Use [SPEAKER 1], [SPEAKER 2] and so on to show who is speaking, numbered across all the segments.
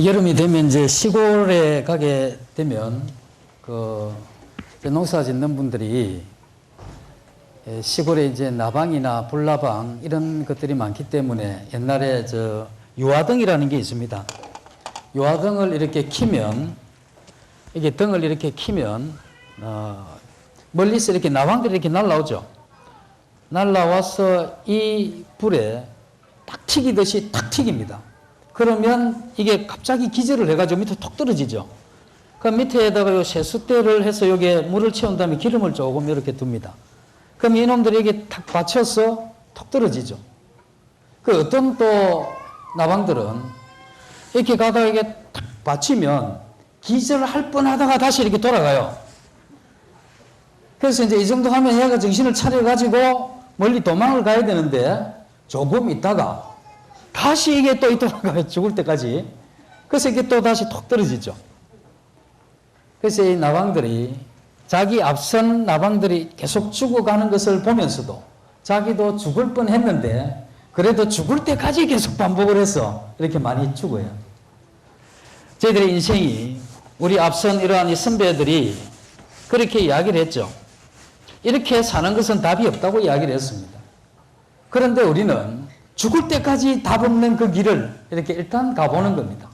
[SPEAKER 1] 여름이 되면 이제 시골에 가게 되면 농사 짓는 분들이 시골에 이제 나방이나 불나방 이런 것들이 많기 때문에 옛날에 유화등이라는 게 있습니다. 유화등을 이렇게 키면, 이게 등을 이렇게 키면 멀리서 이렇게 나방들이 이렇게 날라오죠. 날라와서 이 불에 탁 튀기듯이 탁 튀깁니다. 그러면 이게 갑자기 기절을 해가지고 밑에 톡 떨어지죠. 그 밑에다가 세숫대를 해서 여기에 물을 채운 다음에 기름을 조금 이렇게 둡니다. 그럼 이놈들이 이게 탁 받쳐서 톡 떨어지죠. 그 어떤 또 나방들은 이렇게 가다가 이게 탁 받치면 기절할 뻔 하다가 다시 이렇게 돌아가요. 그래서 이제 이 정도 하면 얘가 정신을 차려가지고 멀리 도망을 가야 되는데 조금 있다가 다시 이게 또 돌아가요. 죽을 때까지. 그래서 이게 또 다시 톡 떨어지죠. 그래서 이 나방들이 자기 앞선 나방들이 계속 죽어가는 것을 보면서도 자기도 죽을 뻔 했는데 그래도 죽을 때까지 계속 반복을 해서 이렇게 많이 죽어요. 저희들의 인생이 우리 앞선 이러한 이 선배들이 그렇게 이야기를 했죠. 이렇게 사는 것은 답이 없다고 이야기를 했습니다. 그런데 우리는 죽을 때까지 답 없는 그 길을 이렇게 일단 가보는 겁니다.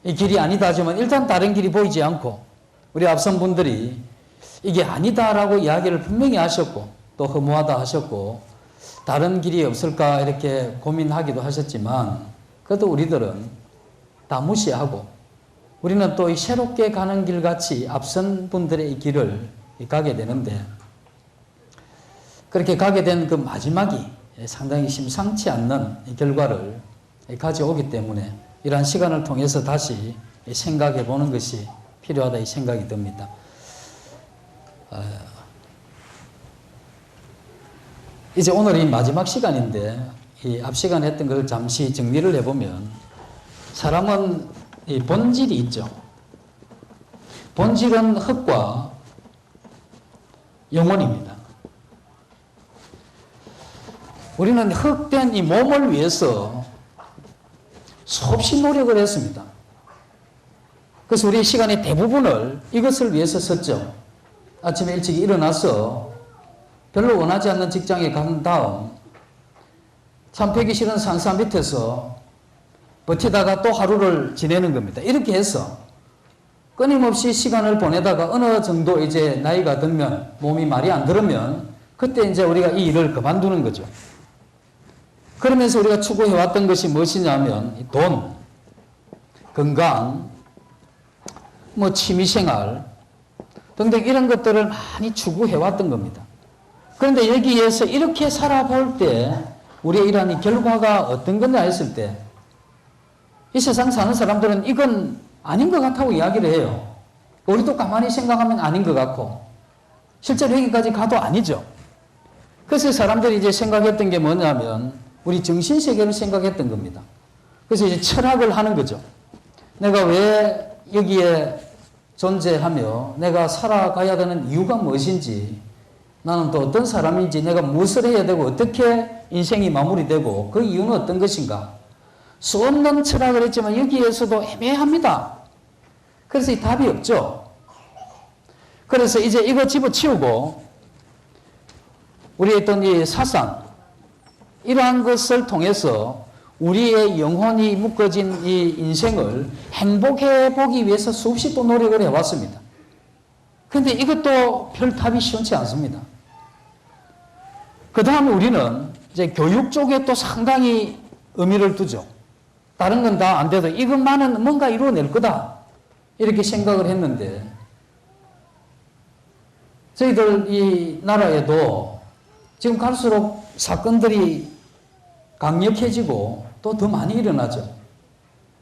[SPEAKER 1] 이 길이 아니다 하지만 일단 다른 길이 보이지 않고 우리 앞선 분들이 이게 아니다라고 이야기를 분명히 하셨고 또 허무하다 하셨고 다른 길이 없을까 이렇게 고민하기도 하셨지만 그래도 우리들은 다 무시하고 우리는 또 새롭게 가는 길같이 앞선 분들의 이 길을 가게 되는데 그렇게 가게 된 그 마지막이 상당히 심상치 않는 결과를 가져오기 때문에 이러한 시간을 통해서 다시 생각해 보는 것이 필요하다 이 생각이 듭니다. 이제 오늘이 마지막 시간인데 이 앞 시간에 했던 걸 잠시 정리를 해보면 사람은 이 본질이 있죠. 본질은 흙과 영혼입니다. 우리는 흙된 이 몸을 위해서 수없이 노력을 했습니다. 그래서 우리 시간의 대부분을 이것을 위해서 썼죠. 아침에 일찍 일어나서 별로 원하지 않는 직장에 간 다음 참 펴기 싫은 산사 밑에서 버티다가 또 하루를 지내는 겁니다. 이렇게 해서 끊임없이 시간을 보내다가 어느 정도 이제 나이가 들면 몸이 말이 안 들으면 그때 이제 우리가 이 일을 그만두는 거죠. 그러면서 우리가 추구해왔던 것이 무엇이냐면 돈, 건강, 취미생활 등등 이런 것들을 많이 추구해왔던 겁니다. 그런데 여기에서 이렇게 살아볼 때 우리의 이러한 이 결과가 어떤 거냐 했을 때 이 세상 사는 사람들은 이건 아닌 것 같다고 이야기를 해요. 우리도 가만히 생각하면 아닌 것 같고 실제로 여기까지 가도 아니죠. 그래서 사람들이 이제 생각했던 게 뭐냐면 우리 정신세계를 생각했던 겁니다. 그래서 이제 철학을 하는 거죠. 내가 왜 여기에 존재하며 내가 살아가야 되는 이유가 무엇인지 나는 또 어떤 사람인지 내가 무엇을 해야 되고 어떻게 인생이 마무리되고 그 이유는 어떤 것인가 수없는 철학을 했지만 여기에서도 애매합니다. 그래서 이 답이 없죠. 그래서 이제 이거 집어치우고 우리의 어떤 이 사상 이러한 것을 통해서 우리의 영혼이 묶어진 이 인생을 행복해 보기 위해서 수없이 또 노력을 해왔습니다. 그런데 이것도 별 답이 시원치 않습니다. 그 다음에 우리는 이제 교육 쪽에 또 상당히 의미를 두죠. 다른 건 다 안 돼도 이것만은 뭔가 이루어낼 거다. 이렇게 생각을 했는데 저희들 이 나라에도 지금 갈수록 사건들이 강력해지고 또 더 많이 일어나죠.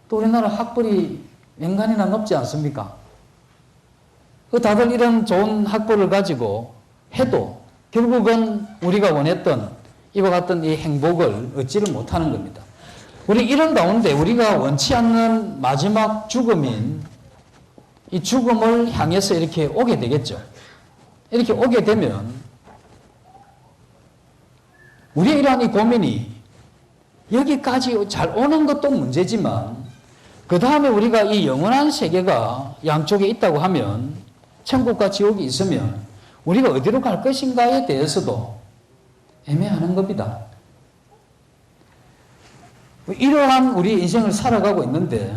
[SPEAKER 1] 또 우리나라 학벌이 맹간이나 높지 않습니까? 다들 이런 좋은 학벌을 가지고 해도 결국은 우리가 원했던 이와 같은 이 행복을 얻지를 못하는 겁니다. 우리 이런 가운데 우리가 원치 않는 마지막 죽음인 이 죽음을 향해서 이렇게 오게 되겠죠. 이렇게 오게 되면 우리의 이러한 이 고민이 여기까지 잘 오는 것도 문제지만 그 다음에 우리가 이 영원한 세계가 양쪽에 있다고 하면, 천국과 지옥이 있으면 우리가 어디로 갈 것인가에 대해서도 애매하는 겁니다. 이러한 우리 인생을 살아가고 있는데,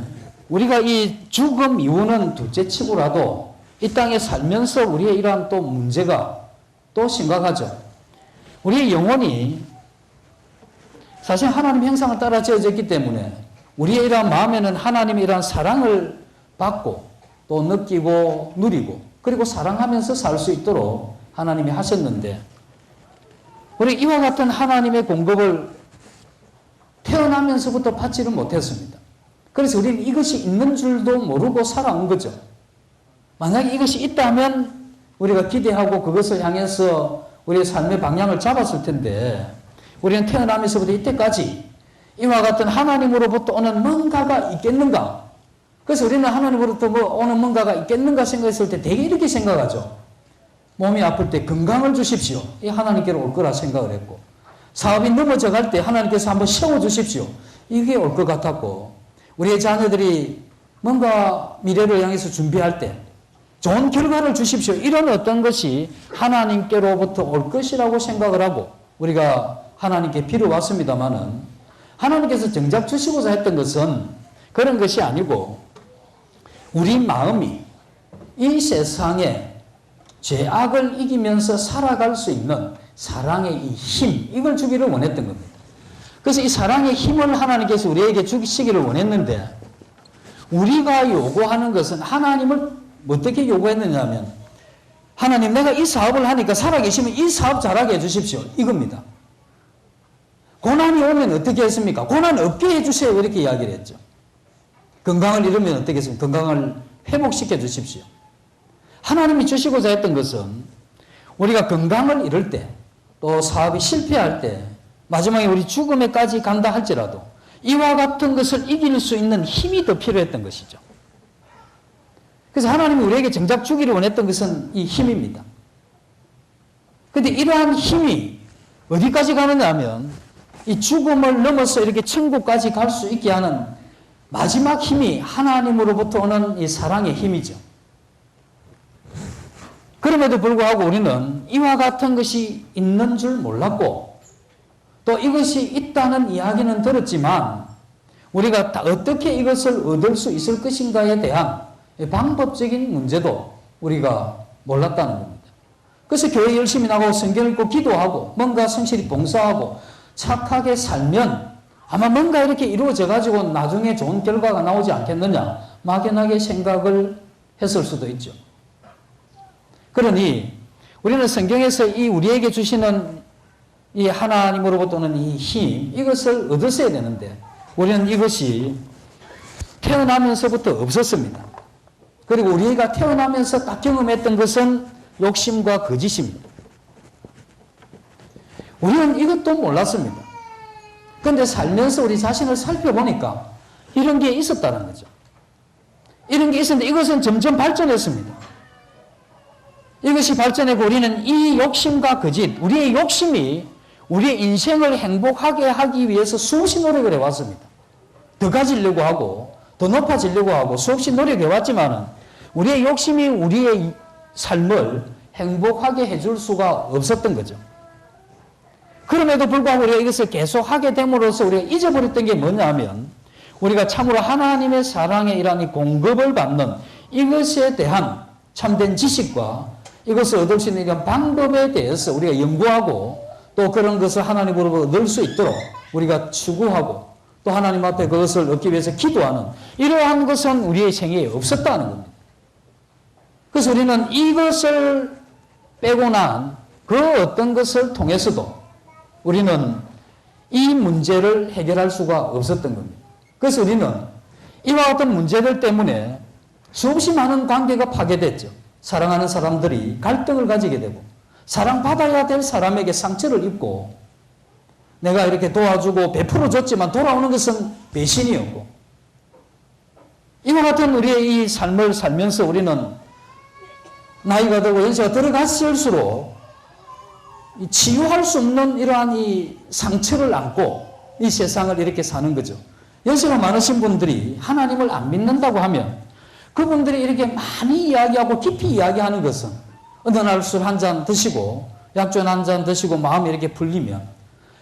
[SPEAKER 1] 우리가 이 죽음 이후는 둘째 치고라도 이 땅에 살면서 우리의 이러한 또 문제가 또 심각하죠. 우리의 영혼이 사실 하나님 형상을 따라 지어졌기 때문에 우리의 이러한 마음에는 하나님의 이러한 사랑을 받고 또 느끼고 누리고 그리고 사랑하면서 살 수 있도록 하나님이 하셨는데, 우리 이와 같은 하나님의 공급을 태어나면서부터 받지를 못했습니다. 그래서 우리는 이것이 있는 줄도 모르고 살아온 거죠. 만약에 이것이 있다면 우리가 기대하고 그것을 향해서 우리의 삶의 방향을 잡았을 텐데, 우리는 태어나면서부터 이때까지 이와 같은 하나님으로부터 오는 뭔가가 있겠는가? 그래서 우리는 하나님으로부터 오는 뭔가가 있겠는가 생각했을 때 되게 이렇게 생각하죠. 몸이 아플 때 건강을 주십시오. 이 하나님께로 올 거라 생각을 했고, 사업이 넘어져 갈 때 하나님께서 한번 세워주십시오. 이게 올 것 같았고, 우리의 자녀들이 뭔가 미래를 향해서 준비할 때 좋은 결과를 주십시오. 이런 어떤 것이 하나님께로부터 올 것이라고 생각을 하고 우리가 하나님께 빌어왔습니다마는, 하나님께서 정작 주시고자 했던 것은 그런 것이 아니고, 우리 마음이 이 세상에 죄악을 이기면서 살아갈 수 있는 사랑의 이 힘, 이걸 주기를 원했던 겁니다. 그래서 이 사랑의 힘을 하나님께서 우리에게 주시기를 원했는데, 우리가 요구하는 것은 하나님을 어떻게 요구했느냐 하면, 하나님 내가 이 사업을 하니까 살아계시면 이 사업 잘하게 해주십시오. 이겁니다. 고난이 오면 어떻게 했습니까? 고난 없게 해주세요. 이렇게 이야기를 했죠. 건강을 잃으면 어떻게 했습니까? 건강을 회복시켜 주십시오. 하나님이 주시고자 했던 것은 우리가 건강을 잃을 때, 또 사업이 실패할 때, 마지막에 우리 죽음에까지 간다 할지라도 이와 같은 것을 이길 수 있는 힘이 더 필요했던 것이죠. 그래서 하나님이 우리에게 정작 주기를 원했던 것은 이 힘입니다. 그런데 이러한 힘이 어디까지 가느냐 하면, 이 죽음을 넘어서 이렇게 천국까지 갈 수 있게 하는 마지막 힘이 하나님으로부터 오는 이 사랑의 힘이죠. 그럼에도 불구하고 우리는 이와 같은 것이 있는 줄 몰랐고, 또 이것이 있다는 이야기는 들었지만 우리가 어떻게 이것을 얻을 수 있을 것인가에 대한 방법적인 문제도 우리가 몰랐다는 겁니다. 그래서 교회 열심히 나가고 성경 읽고 기도하고 뭔가 성실히 봉사하고 착하게 살면 아마 뭔가 이렇게 이루어져 가지고 나중에 좋은 결과가 나오지 않겠느냐, 막연하게 생각을 했을 수도 있죠. 그러니 우리는 성경에서 이 우리에게 주시는 이 하나님으로부터 오는 이 힘, 이것을 얻었어야 되는데 우리는 이것이 태어나면서부터 없었습니다. 그리고 우리가 태어나면서 딱 경험했던 것은 욕심과 거짓입니다. 우리는 이것도 몰랐습니다. 그런데 살면서 우리 자신을 살펴보니까 이런 게 있었다는 거죠. 이런 게 있었는데 이것은 점점 발전했습니다. 이것이 발전하고 우리는 이 욕심과 거짓, 우리의 욕심이 우리의 인생을 행복하게 하기 위해서 수없이 노력을 해왔습니다. 더 가지려고 하고 더 높아지려고 하고 수없이 노력해왔지만은 우리의 욕심이 우리의 삶을 행복하게 해줄 수가 없었던 거죠. 그럼에도 불구하고 우리가 이것을 계속하게 됨으로써 우리가 잊어버렸던 게 뭐냐면, 우리가 참으로 하나님의 사랑에 이러한 이 공급을 받는 이것에 대한 참된 지식과 이것을 얻을 수 있는 이런 방법에 대해서 우리가 연구하고, 또 그런 것을 하나님으로부터 얻을 수 있도록 우리가 추구하고, 또 하나님 앞에 그것을 얻기 위해서 기도하는 이러한 것은 우리의 생애에 없었다는 겁니다. 그래서 우리는 이것을 빼고 난 그 어떤 것을 통해서도 우리는 이 문제를 해결할 수가 없었던 겁니다. 그래서 우리는 이와 같은 문제들 때문에 수없이 많은 관계가 파괴됐죠. 사랑하는 사람들이 갈등을 가지게 되고, 사랑받아야 될 사람에게 상처를 입고, 내가 이렇게 도와주고 베풀어줬지만 돌아오는 것은 배신이었고, 이와 같은 우리의 이 삶을 살면서 우리는 나이가 들고 연세가 들어갔을수록 치유할 수 없는 이러한 이 상처를 안고 이 세상을 이렇게 사는 거죠. 연세가 많으신 분들이 하나님을 안 믿는다고 하면 그분들이 이렇게 많이 이야기하고 깊이 이야기하는 것은 어느 날 술 한 잔 드시고 약주 한 잔 드시고 마음이 이렇게 풀리면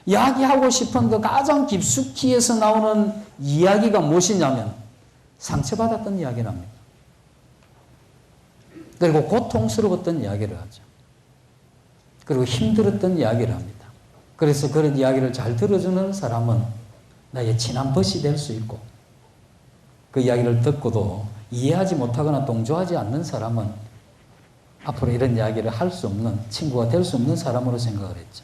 [SPEAKER 1] 이야기하고 싶은 그 가장 깊숙이 해서 나오는 이야기가 무엇이냐면 상처받았던 이야기를 합니다. 그리고 고통스러웠던 이야기를 하죠. 그리고 힘들었던 이야기를 합니다. 그래서 그런 이야기를 잘 들어주는 사람은 나의 친한 벗이 될 수 있고 그 이야기를 듣고도 이해하지 못하거나 동조하지 않는 사람은 앞으로 이런 이야기를 할 수 없는 친구가 될 수 없는 사람으로 생각을 했죠.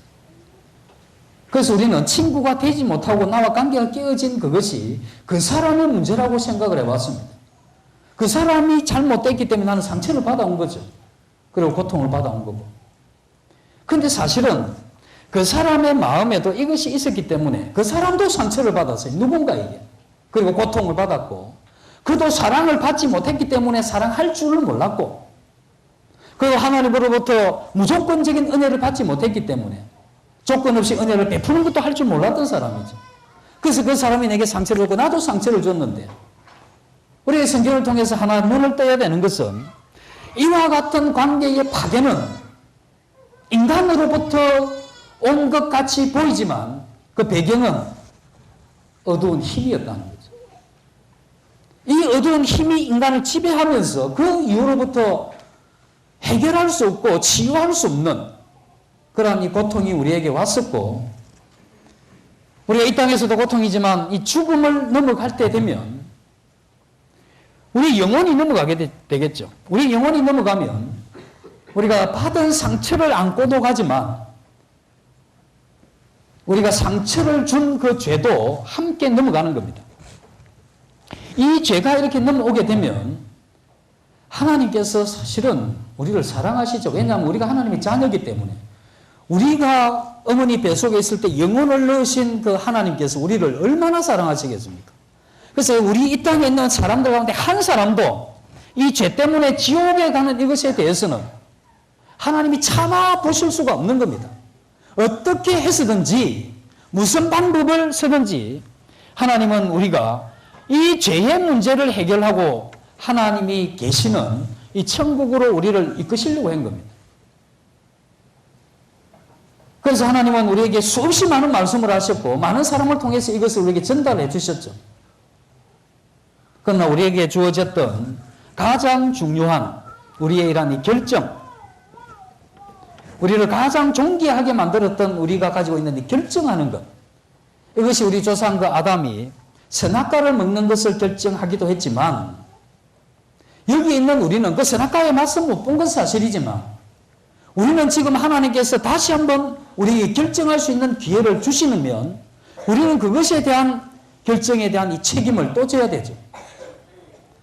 [SPEAKER 1] 그래서 우리는 친구가 되지 못하고 나와 관계가 깨어진 그것이 그 사람의 문제라고 생각을 해왔습니다. 그 사람이 잘못됐기 때문에 나는 상처를 받아온 거죠. 그리고 고통을 받아온 거고. 근데 사실은 그 사람의 마음에도 이것이 있었기 때문에 그 사람도 상처를 받았어요. 누군가에게. 그리고 고통을 받았고 그도 사랑을 받지 못했기 때문에 사랑할 줄을 몰랐고 그리고 하나님으로부터 무조건적인 은혜를 받지 못했기 때문에 조건 없이 은혜를 베푸는 것도 할 줄 몰랐던 사람이죠. 그래서 그 사람이 내게 상처를 줬고 나도 상처를 줬는데 우리의 성경을 통해서 하나 눈을 떠야 되는 것은 이와 같은 관계의 파괴는 인간으로부터 온 것 같이 보이지만 그 배경은 어두운 힘이었다는 거죠. 이 어두운 힘이 인간을 지배하면서 그 이후로부터 해결할 수 없고 치유할 수 없는 그러한 이 고통이 우리에게 왔었고 우리가 이 땅에서도 고통이지만 이 죽음을 넘어갈 때 되면 우리 영혼이 넘어가게 되겠죠. 우리 영혼이 넘어가면 우리가 받은 상처를 안고도 가지만 우리가 상처를 준 그 죄도 함께 넘어가는 겁니다. 이 죄가 이렇게 넘어오게 되면 하나님께서 사실은 우리를 사랑하시죠. 왜냐하면 우리가 하나님의 자녀이기 때문에 우리가 어머니 뱃속에 있을 때 영혼을 넣으신 그 하나님께서 우리를 얼마나 사랑하시겠습니까? 그래서 우리 이 땅에 있는 사람들 가운데 한 사람도 이 죄 때문에 지옥에 가는 이것에 대해서는 하나님이 참아 보실 수가 없는 겁니다. 어떻게 해서든지 무슨 방법을 쓰든지 하나님은 우리가 이 죄의 문제를 해결하고 하나님이 계시는 이 천국으로 우리를 이끄시려고 한 겁니다. 그래서 하나님은 우리에게 수없이 많은 말씀을 하셨고 많은 사람을 통해서 이것을 우리에게 전달해 주셨죠. 그러나 우리에게 주어졌던 가장 중요한 우리의 이러한 이 결정, 우리를 가장 존귀하게 만들었던 우리가 가지고 있는 이 결정하는 것, 이것이 우리 조상 그 아담이 선악과를 먹는 것을 결정하기도 했지만 여기 있는 우리는 그 선악과의 맛을 못 본 건 사실이지만 우리는 지금 하나님께서 다시 한번 우리에게 결정할 수 있는 기회를 주시면 우리는 그것에 대한 결정에 대한 이 책임을 또 져야 되죠.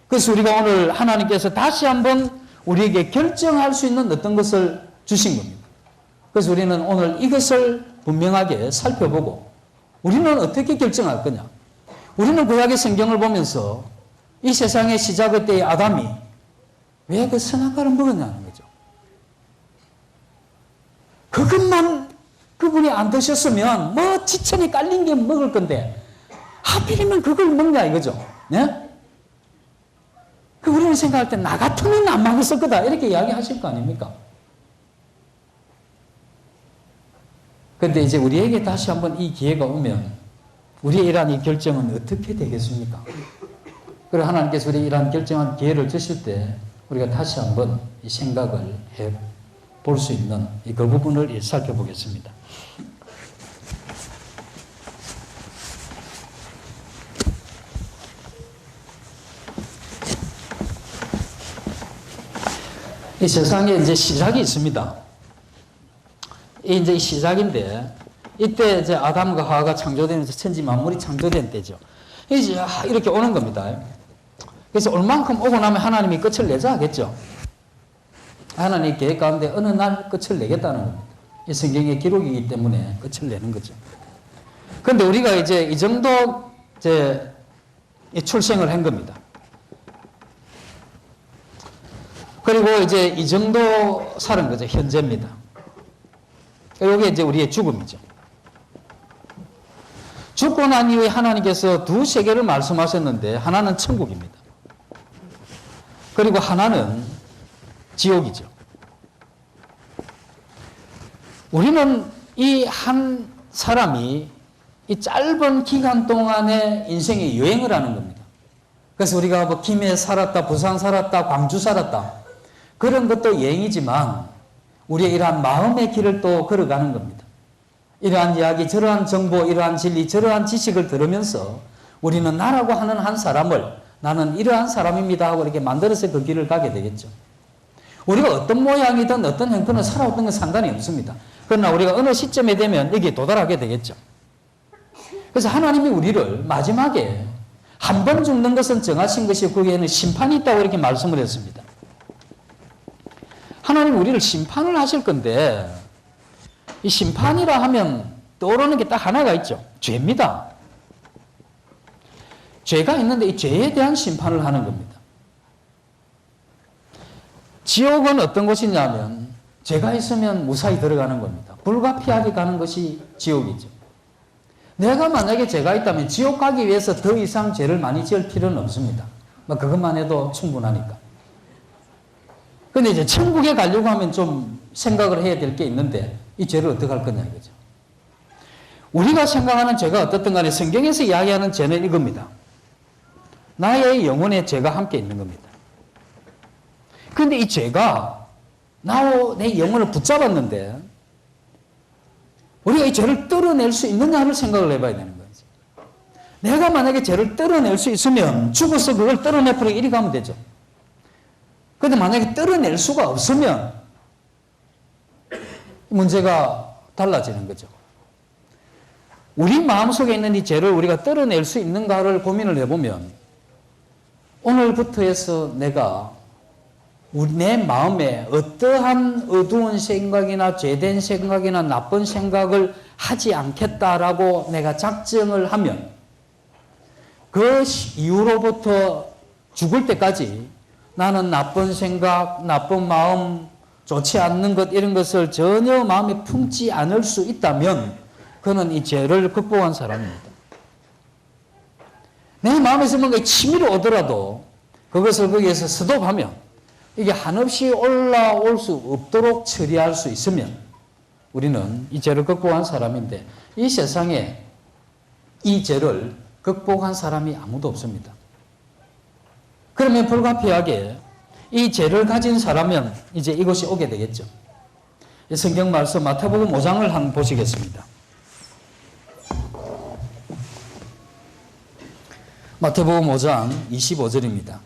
[SPEAKER 1] 그래서 우리가 오늘 하나님께서 다시 한번 우리에게 결정할 수 있는 어떤 것을 주신 겁니다. 그래서 우리는 오늘 이것을 분명하게 살펴보고 우리는 어떻게 결정할 거냐. 우리는 구약의 성경을 보면서 이 세상의 시작의 때의 아담이 왜 그 선악과를 먹었냐는 거죠. 그것만 그분이 안 드셨으면 뭐 지천이 깔린 게 먹을 건데 하필이면 그걸 먹냐 이거죠. 네? 우리는 생각할 때 나 같으면 안 먹었을 거다 이렇게 이야기하실 거 아닙니까? 그런데 이제 우리에게 다시 한번 이 기회가 오면 우리의 이러한 이 결정은 어떻게 되겠습니까? 그리고 하나님께서 우리 이러한 결정한 기회를 주실 때 우리가 다시 한번 이 생각을 해 볼 수 있는 그 부분을 살펴보겠습니다. 이 세상에 이제 시작이 있습니다. 이제 시작인데 이때 이제 아담과 하와가 창조되면서 천지 만물이 창조된 때죠. 이제 이렇게 오는 겁니다. 그래서 얼만큼 오고 나면 하나님이 끝을 내자 하겠죠. 하나님 계획 가운데 어느 날 끝을 내겠다는 겁니다. 이 성경의 기록이기 때문에 끝을 내는 거죠. 그런데 우리가 이제 이 정도 이제 출생을 한 겁니다. 그리고 이제 이 정도 사는 거죠. 현재입니다. 이게 이제 우리의 죽음이죠. 죽고 난 이후에 하나님께서 두 세계를 말씀하셨는데 하나는 천국입니다. 그리고 하나는 지옥이죠. 우리는 이 한 사람이 이 짧은 기간 동안의 인생의 여행을 하는 겁니다. 그래서 우리가 뭐 김해 살았다, 부산 살았다, 광주 살았다 그런 것도 여행이지만 우리의 이러한 마음의 길을 또 걸어가는 겁니다. 이러한 이야기, 저러한 정보, 이러한 진리, 저러한 지식을 들으면서 우리는 나라고 하는 한 사람을 나는 이러한 사람입니다 하고 이렇게 만들어서 그 길을 가게 되겠죠. 우리가 어떤 모양이든 어떤 형편을 살아왔던 건 상관이 없습니다. 그러나 우리가 어느 시점에 되면 여기에 도달하게 되겠죠. 그래서 하나님이 우리를 마지막에 한 번 죽는 것은 정하신 것이 거기에는 심판이 있다고 이렇게 말씀을 했습니다. 하나님 우리를 심판을 하실 건데 이 심판이라 하면 떠오르는 게 딱 하나가 있죠. 죄입니다. 죄가 있는데 이 죄에 대한 심판을 하는 겁니다. 지옥은 어떤 곳이냐면 죄가 있으면 무사히 들어가는 겁니다. 불가피하게 가는 것이 지옥이죠. 내가 만약에 죄가 있다면 지옥 가기 위해서 더 이상 죄를 많이 지을 필요는 없습니다. 그것만 해도 충분하니까. 근데 이제 천국에 가려고 하면 좀 생각을 해야 될 게 있는데 이 죄를 어떻게 할 거냐 이거죠. 우리가 생각하는 죄가 어떻든 간에 성경에서 이야기하는 죄는 이겁니다. 나의 영혼에 죄가 함께 있는 겁니다. 그런데 이 죄가 나와 내 영혼을 붙잡았는데 우리가 이 죄를 떨어낼 수 있느냐를 생각을 해봐야 되는 거죠. 내가 만약에 죄를 떨어낼 수 있으면 죽어서 그걸 떨어내버리고 이리 가면 되죠. 그런데 만약에 떨어낼 수가 없으면 문제가 달라지는 거죠. 우리 마음속에 있는 이 죄를 우리가 떨어낼 수 있는가를 고민을 해보면 오늘부터 해서 내가 내 마음에 어떠한 어두운 생각이나 죄된 생각이나 나쁜 생각을 하지 않겠다라고 내가 작정을 하면 그 이후로부터 죽을 때까지 나는 나쁜 생각, 나쁜 마음, 좋지 않는 것 이런 것을 전혀 마음에 품지 않을 수 있다면 그는 이 죄를 극복한 사람입니다. 내 마음에서 뭔가 치밀어 오더라도 그것을 거기에서 스톱하면 이게 한없이 올라올 수 없도록 처리할 수 있으면 우리는 이 죄를 극복한 사람인데 이 세상에 이 죄를 극복한 사람이 아무도 없습니다. 그러면 불가피하게 이 죄를 가진 사람은 이제 이것이 오게 되겠죠. 성경 말씀 마태복음 5장을 한번 보시겠습니다. 마태복음 5장 25절입니다.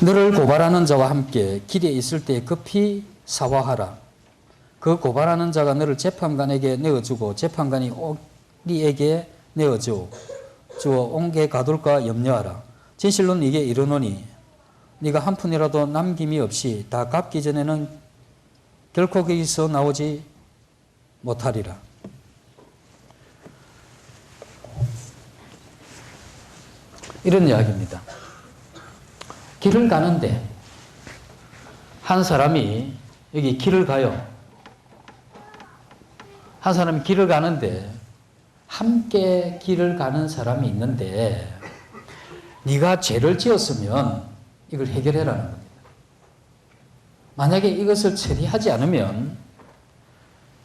[SPEAKER 1] 너를 고발하는 자와 함께 길에 있을 때 급히 사화하라. 그 고발하는 자가 너를 재판관에게 내어주고 재판관이 우리에게 내어주어 옹게 가둘까 염려하라. 진실로 네게 이르노니 네가 한 푼이라도 남김이 없이 다 갚기 전에는 결코 거기서 나오지 못하리라. 이런 이야기입니다. 길을 가는데 한 사람이 여기 길을 가요. 한 사람이 길을 가는데 함께 길을 가는 사람이 있는데 네가 죄를 지었으면 이걸 해결해라는 겁니다. 만약에 이것을 처리하지 않으면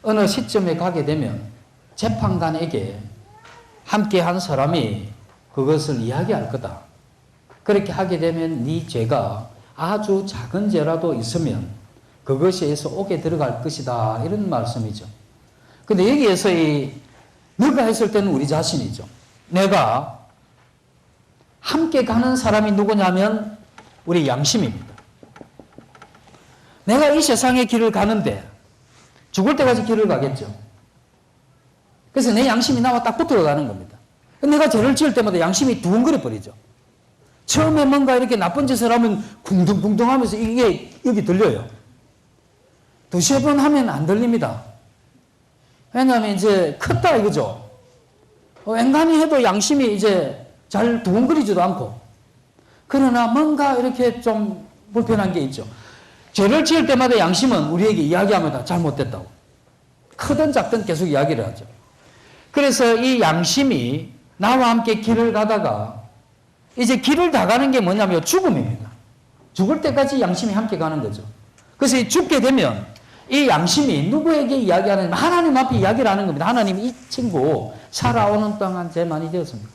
[SPEAKER 1] 어느 시점에 가게 되면 재판관에게 함께 한 사람이 그것을 이야기할 거다. 그렇게 하게 되면 네 죄가 아주 작은 죄라도 있으면 그것에서 옥에 들어갈 것이다. 이런 말씀이죠. 근데 여기에서 너가 했을 때는 우리 자신이죠. 내가 함께 가는 사람이 누구냐면 우리 양심입니다. 내가 이 세상의 길을 가는데 죽을 때까지 길을 가겠죠. 그래서 내 양심이 나와 딱 붙어 가는 겁니다. 내가 죄를 지을 때마다 양심이 두근거려 버리죠. 처음에 뭔가 이렇게 나쁜 짓을 하면 쿵둥쿵둥 하면서 이게 여기 들려요. 두세 번 하면 안 들립니다. 왜냐하면 이제 컸다 이거죠. 앵간히 해도 양심이 이제 잘 두근거리지도 않고 그러나 뭔가 이렇게 좀 불편한 게 있죠. 죄를 지을 때마다 양심은 우리에게 이야기합니다. 잘못됐다고. 크든 작든 계속 이야기를 하죠. 그래서 이 양심이 나와 함께 길을 가다가 이제 길을 다 가는 게 뭐냐면 죽음입니다. 죽을 때까지 양심이 함께 가는 거죠. 그래서 죽게 되면 이 양심이 누구에게 이야기하느냐, 하나님 앞에 이야기를 하는 겁니다. 하나님, 이 친구 살아오는 동안 죄 많이 되었습니다.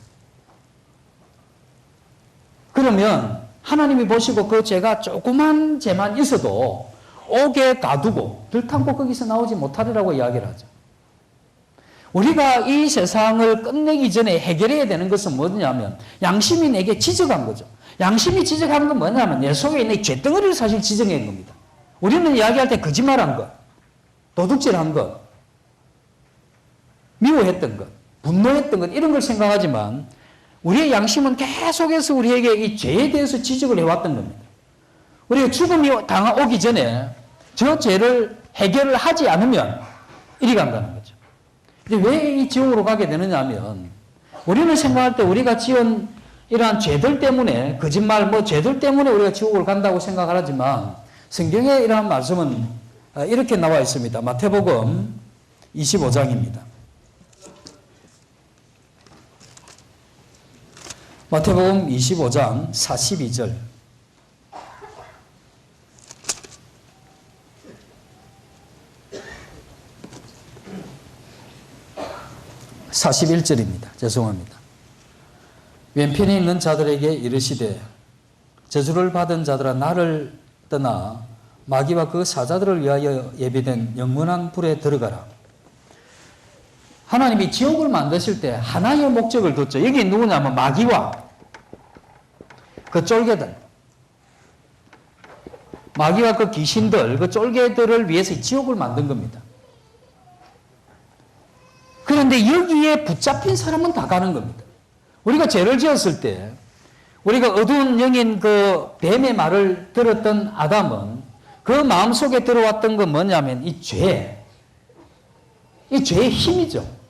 [SPEAKER 1] 그러면 하나님이 보시고 그 죄가 조그만 죄만 있어도 옥에 가두고 들탄고 거기서 나오지 못하리라고 이야기를 하죠. 우리가 이 세상을 끝내기 전에 해결해야 되는 것은 뭐냐면 양심이 내게 지적한 거죠. 양심이 지적하는 건 뭐냐면 내 속에 있는 죄덩어리를 사실 지적한 겁니다. 우리는 이야기할 때 거짓말한 것, 도둑질한 것, 미워했던 것, 분노했던 것 이런 걸 생각하지만 우리의 양심은 계속해서 우리에게 이 죄에 대해서 지적을 해왔던 겁니다. 우리가 죽음이 오기 전에 저 죄를 해결을 하지 않으면 이리 간다는 거죠. 근데 왜 이 지옥으로 가게 되느냐 하면 우리는 생각할 때 우리가 지은 이러한 죄들 때문에 거짓말 뭐 죄들 때문에 우리가 지옥을 간다고 생각을 하지만 성경에 이러한 말씀은 이렇게 나와 있습니다. 마태복음 25장입니다. 마태복음 25장 42절 41절입니다. 죄송합니다. 왼편에 있는 자들에게 이르시되 저주를 받은 자들아 나를 떠나 마귀와 그 사자들을 위하여 예비된 영원한 불에 들어가라. 하나님이 지옥을 만드실 때 하나의 목적을 뒀죠. 여기 누구냐면 마귀와 그 쫄개들, 마귀와 그 귀신들, 그 쫄개들을 위해서 지옥을 만든 겁니다. 그런데 여기에 붙잡힌 사람은 다 가는 겁니다. 우리가 죄를 지었을 때 우리가 어두운 영인 그 뱀의 말을 들었던 아담은 그 마음속에 들어왔던 건 뭐냐면 이 죄, 이 죄의 힘이죠.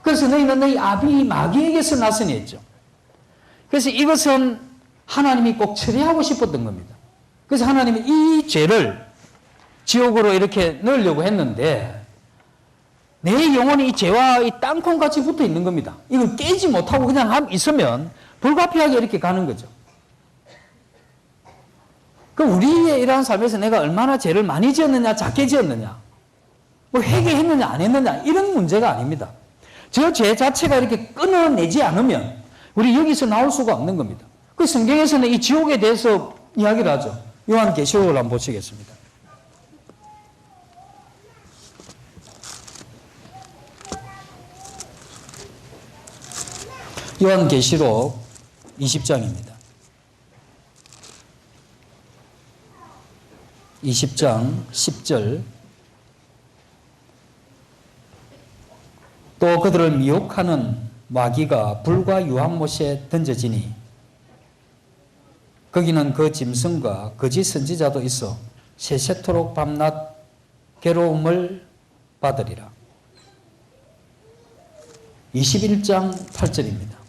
[SPEAKER 1] 그래서 너희는 너희 아비 마귀에게서 났으니 했죠. 그래서 이것은 하나님이 꼭 처리하고 싶었던 겁니다. 그래서 하나님이 이 죄를 지옥으로 이렇게 넣으려고 했는데 내 영혼이 이 죄와 이 땅콩같이 붙어 있는 겁니다. 이걸 깨지 못하고 그냥 있으면 불가피하게 이렇게 가는 거죠. 그럼 우리의 이러한 삶에서 내가 얼마나 죄를 많이 지었느냐, 작게 지었느냐, 뭐 회개했느냐, 안 했느냐, 이런 문제가 아닙니다. 저 죄 자체가 이렇게 끊어내지 않으면 우리 여기서 나올 수가 없는 겁니다. 그 성경에서는 이 지옥에 대해서 이야기를 하죠. 요한계시록을 한번 보시겠습니다. 요한계시록 20장입니다. 20장 10절 또 그들을 미혹하는 마귀가 불과 유황못에 던져지니 거기는 그 짐승과 거짓 선지자도 있어 세세토록 밤낮 괴로움을 받으리라. 21장 8절입니다.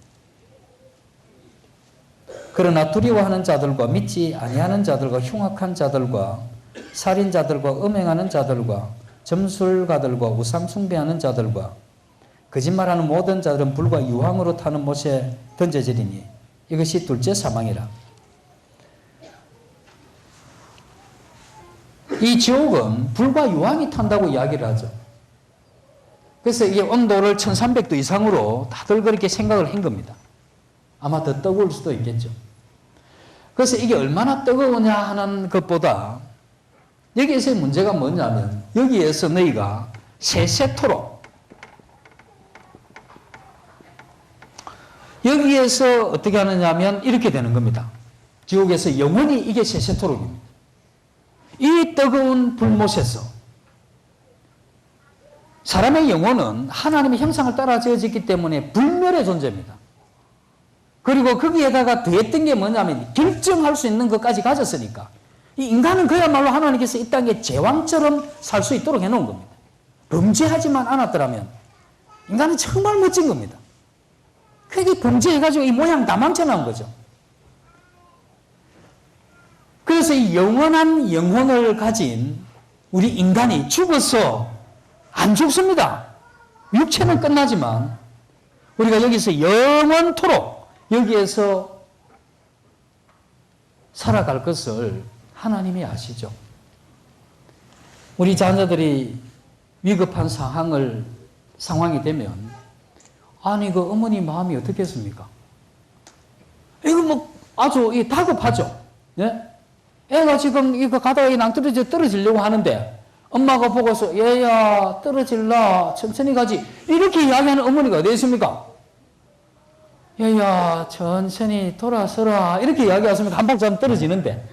[SPEAKER 1] 그러나 두려워하는 자들과 믿지 아니하는 자들과 흉악한 자들과 살인자들과 음행하는 자들과 점술가들과 우상 숭배하는 자들과 거짓말하는 모든 자들은 불과 유황으로 타는 못에 던져지리니 이것이 둘째 사망이라. 이 지옥은 불과 유황이 탄다고 이야기를 하죠. 그래서 이게 온도를 1300도 이상으로 다들 그렇게 생각을 한 겁니다. 아마 더 뜨거울 수도 있겠죠. 그래서 이게 얼마나 뜨거우냐 하는 것보다 여기에서의 문제가 뭐냐면 여기에서 너희가 세세토록 여기에서 어떻게 하느냐 하면 이렇게 되는 겁니다. 지옥에서 영원히 이게 세세토록입니다. 이 뜨거운 불못에서 사람의 영혼은 하나님의 형상을 따라 지어졌기 때문에 불멸의 존재입니다. 그리고 거기에다가 더했던 게 뭐냐면 결정할 수 있는 것까지 가졌으니까 이 인간은 그야말로 하나님께서 이 땅에 제왕처럼 살 수 있도록 해놓은 겁니다. 범죄하지만 않았더라면 인간은 정말 멋진 겁니다. 그게 범죄해가지고 이 모양 다 망쳐놓은 거죠. 그래서 이 영원한 영혼을 가진 우리 인간이 죽어서 안 죽습니다. 육체는 끝나지만 우리가 여기서 영원토록 여기에서 살아갈 것을 하나님이 아시죠. 우리 자녀들이 위급한 상황이 되면 아니 그 어머니 마음이 어떻겠습니까? 이거 뭐 아주 다급하죠. 예? 애가 지금 이거 가다가 떨어지려고 하는데 엄마가 보고서 얘야 떨어질라 천천히 가지 이렇게 이야기하는 어머니가 어디 있습니까? 얘야 천천히 돌아서라 이렇게 이야기하시면 한 박자면 떨어지는데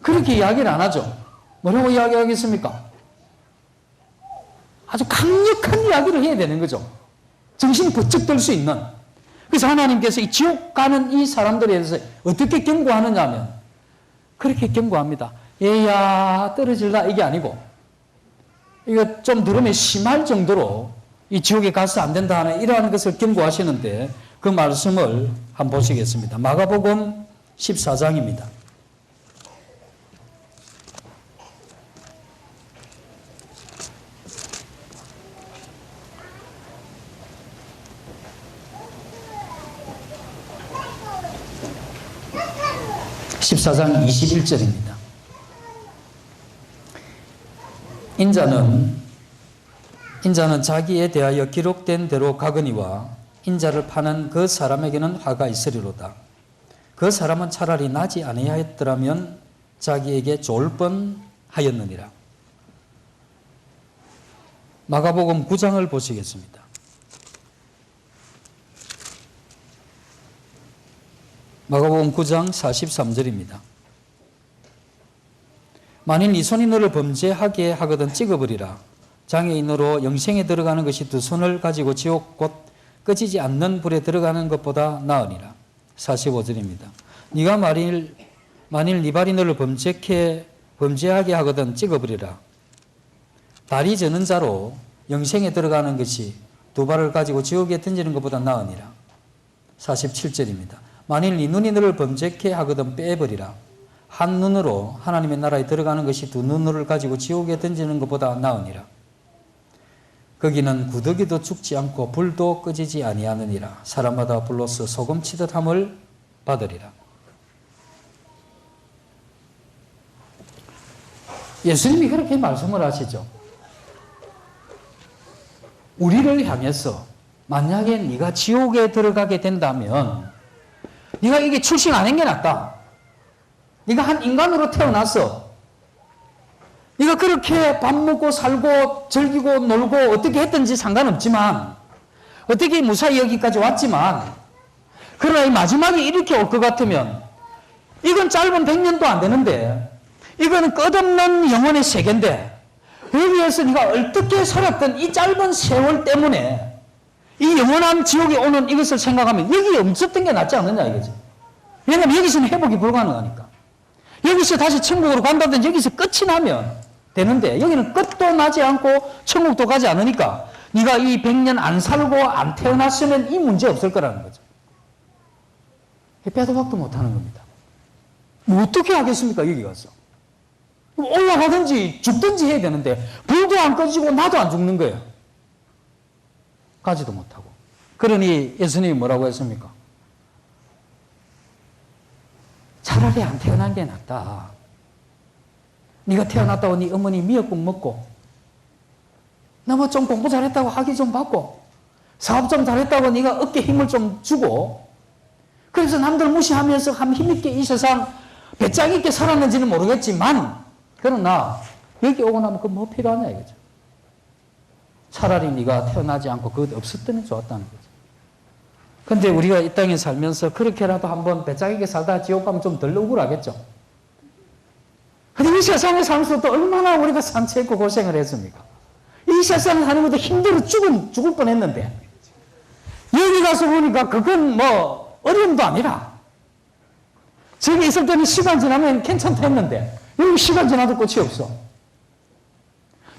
[SPEAKER 1] 그렇게 이야기를 안 하죠. 뭐라고 이야기하겠습니까? 아주 강력한 이야기를 해야 되는 거죠. 정신이 번쩍 들 수 있는. 그래서 하나님께서 이 지옥 가는 이 사람들에 대해서 어떻게 경고하느냐 하면 그렇게 경고합니다. 얘야 떨어질라 이게 아니고 이거 좀 들으면 심할 정도로 이 지옥에 가서 안 된다 하는 이러한 것을 경고하시는데 그 말씀을 한번 보시겠습니다. 마가복음 14장입니다. 14장 21절입니다. 인자는 자기에 대하여 기록된 대로 가거니와 인자를 파는 그 사람에게는 화가 있으리로다. 그 사람은 차라리 나지 아니하였더라면 자기에게 좋을 뻔하였느니라. 마가복음 9장을 보시겠습니다. 마가복음 9장 43절입니다. 만일 네 손이 너를 범죄하게 하거든 찍어버리라. 장애인으로 영생에 들어가는 것이 두 손을 가지고 지옥 곧 꺼지지 않는 불에 들어가는 것보다 나으니라. 45절입니다. 네가 만일 네 발이 너를 범죄하게 하거든 찍어버리라. 발이 저는 자로 영생에 들어가는 것이 두 발을 가지고 지옥에 던지는 것보다 나으니라. 47절입니다. 만일 네 눈이 너를 범죄케 하거든 빼버리라. 한 눈으로 하나님의 나라에 들어가는 것이 두 눈을 가지고 지옥에 던지는 것보다 나으니라. 거기는 구더기도 죽지 않고 불도 꺼지지 아니하느니라. 사람마다 불로서 소금 치듯 함을 받으리라. 예수님이 그렇게 말씀을 하시죠. 우리를 향해서 만약에 네가 지옥에 들어가게 된다면 네가 이게 출신 안 한 게 낫다. 네가 한 인간으로 태어났어. 네가 그렇게 밥 먹고 살고 즐기고 놀고 어떻게 했든지 상관없지만 어떻게 무사히 여기까지 왔지만 그러나 이 마지막에 이렇게 올 것 같으면 이건 짧은 100년도 안 되는데 이거는 끝없는 영혼의 세계인데 여기에서 네가 어떻게 살았던 이 짧은 세월 때문에 이 영원한 지옥에 오는 이것을 생각하면 여기 없었던 게 낫지 않느냐 이거지. 왜냐하면 여기서는 회복이 불가능하니까. 여기서 다시 천국으로 간다든지 여기서 끝이 나면 되는데 여기는 끝도 나지 않고 천국도 가지 않으니까 네가 이 100년 안 살고 안 태어났으면 이 문제 없을 거라는 거죠. 빼도 박도 못하는 겁니다. 뭐 어떻게 하겠습니까 여기 가서. 올라가든지 죽든지 해야 되는데 불도 안 꺼지고 나도 안 죽는 거예요. 가지도 못하고. 그러니 예수님이 뭐라고 했습니까? 차라리 안 태어난 게 낫다. 네가 태어났다고 네 어머니 미역국 먹고 너 뭐 좀 공부 잘했다고 학위 좀 받고 사업 좀 잘했다고 네가 어깨 힘을 좀 주고 그래서 남들 무시하면서 한 힘있게 이 세상 배짱 있게 살았는지는 모르겠지만 그러나 여기 오고 나면 그 뭐 필요하냐 이거죠. 차라리 네가 태어나지 않고 그것 없었더니 좋았다는 거죠. 근데 우리가 이 땅에 살면서 그렇게라도 한번 배짱 있게 살다 지옥 가면 좀 덜 억울하겠죠. 근데 이 세상에 살면서 또 얼마나 우리가 상처했고 고생을 했습니까? 이 세상에 사는 것도 힘들어 죽을 뻔했는데 여기 가서 보니까 그건 뭐 어려움도 아니라 저기 있을 때는 시간 지나면 괜찮다 했는데 여기 시간 지나도 끝이 없어.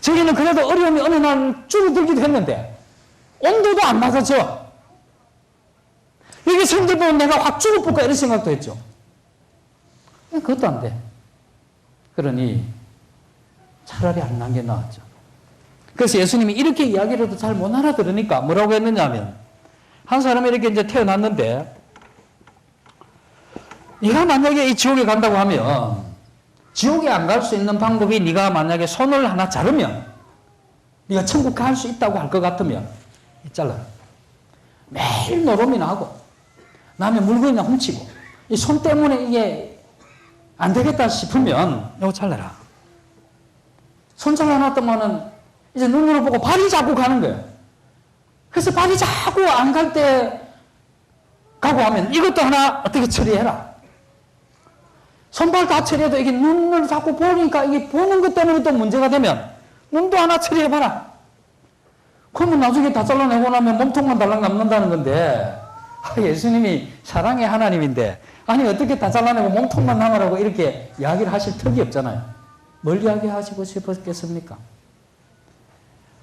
[SPEAKER 1] 저기는 그래도 어려움이 어느 날 줄어들기도 했는데 온도도 안 맞아져. 여기 사람들 보면 내가 확 죽어볼까 이런 생각도 했죠. 그것도 안 돼. 그러니 차라리 안 난 게 나았죠. 그래서 예수님이 이렇게 이야기를 잘 못 알아들으니까 뭐라고 했느냐 하면, 한 사람이 이렇게 이제 태어났는데, 네가 만약에 이 지옥에 간다고 하면, 지옥에 안 갈 수 있는 방법이 네가 만약에 손을 하나 자르면, 네가 천국 갈 수 있다고 할 것 같으면, 잘라. 매일 노름이나 하고, 남의 물건이나 훔치고, 이 손 때문에 이게 안 되겠다 싶으면, 이거 잘라라. 손 잘라놨더만은, 이제 눈으로 보고 발이 자꾸 가는 거예요. 그래서 발이 자꾸 안 갈 때 가고 하면 이것도 하나 어떻게 처리해라. 손발 다 처리해도 이게 눈을 자꾸 보니까 이게 보는 것 때문에 또 문제가 되면 눈도 하나 처리해봐라. 그러면 나중에 다 잘라내고 나면 몸통만 달랑 남는다는 건데, 예수님이 사랑의 하나님인데 아니 어떻게 다 잘라내고 몸통만 남으라고 이렇게 이야기를 하실 턱이 없잖아요. 뭘 이야기하시고 싶었겠습니까?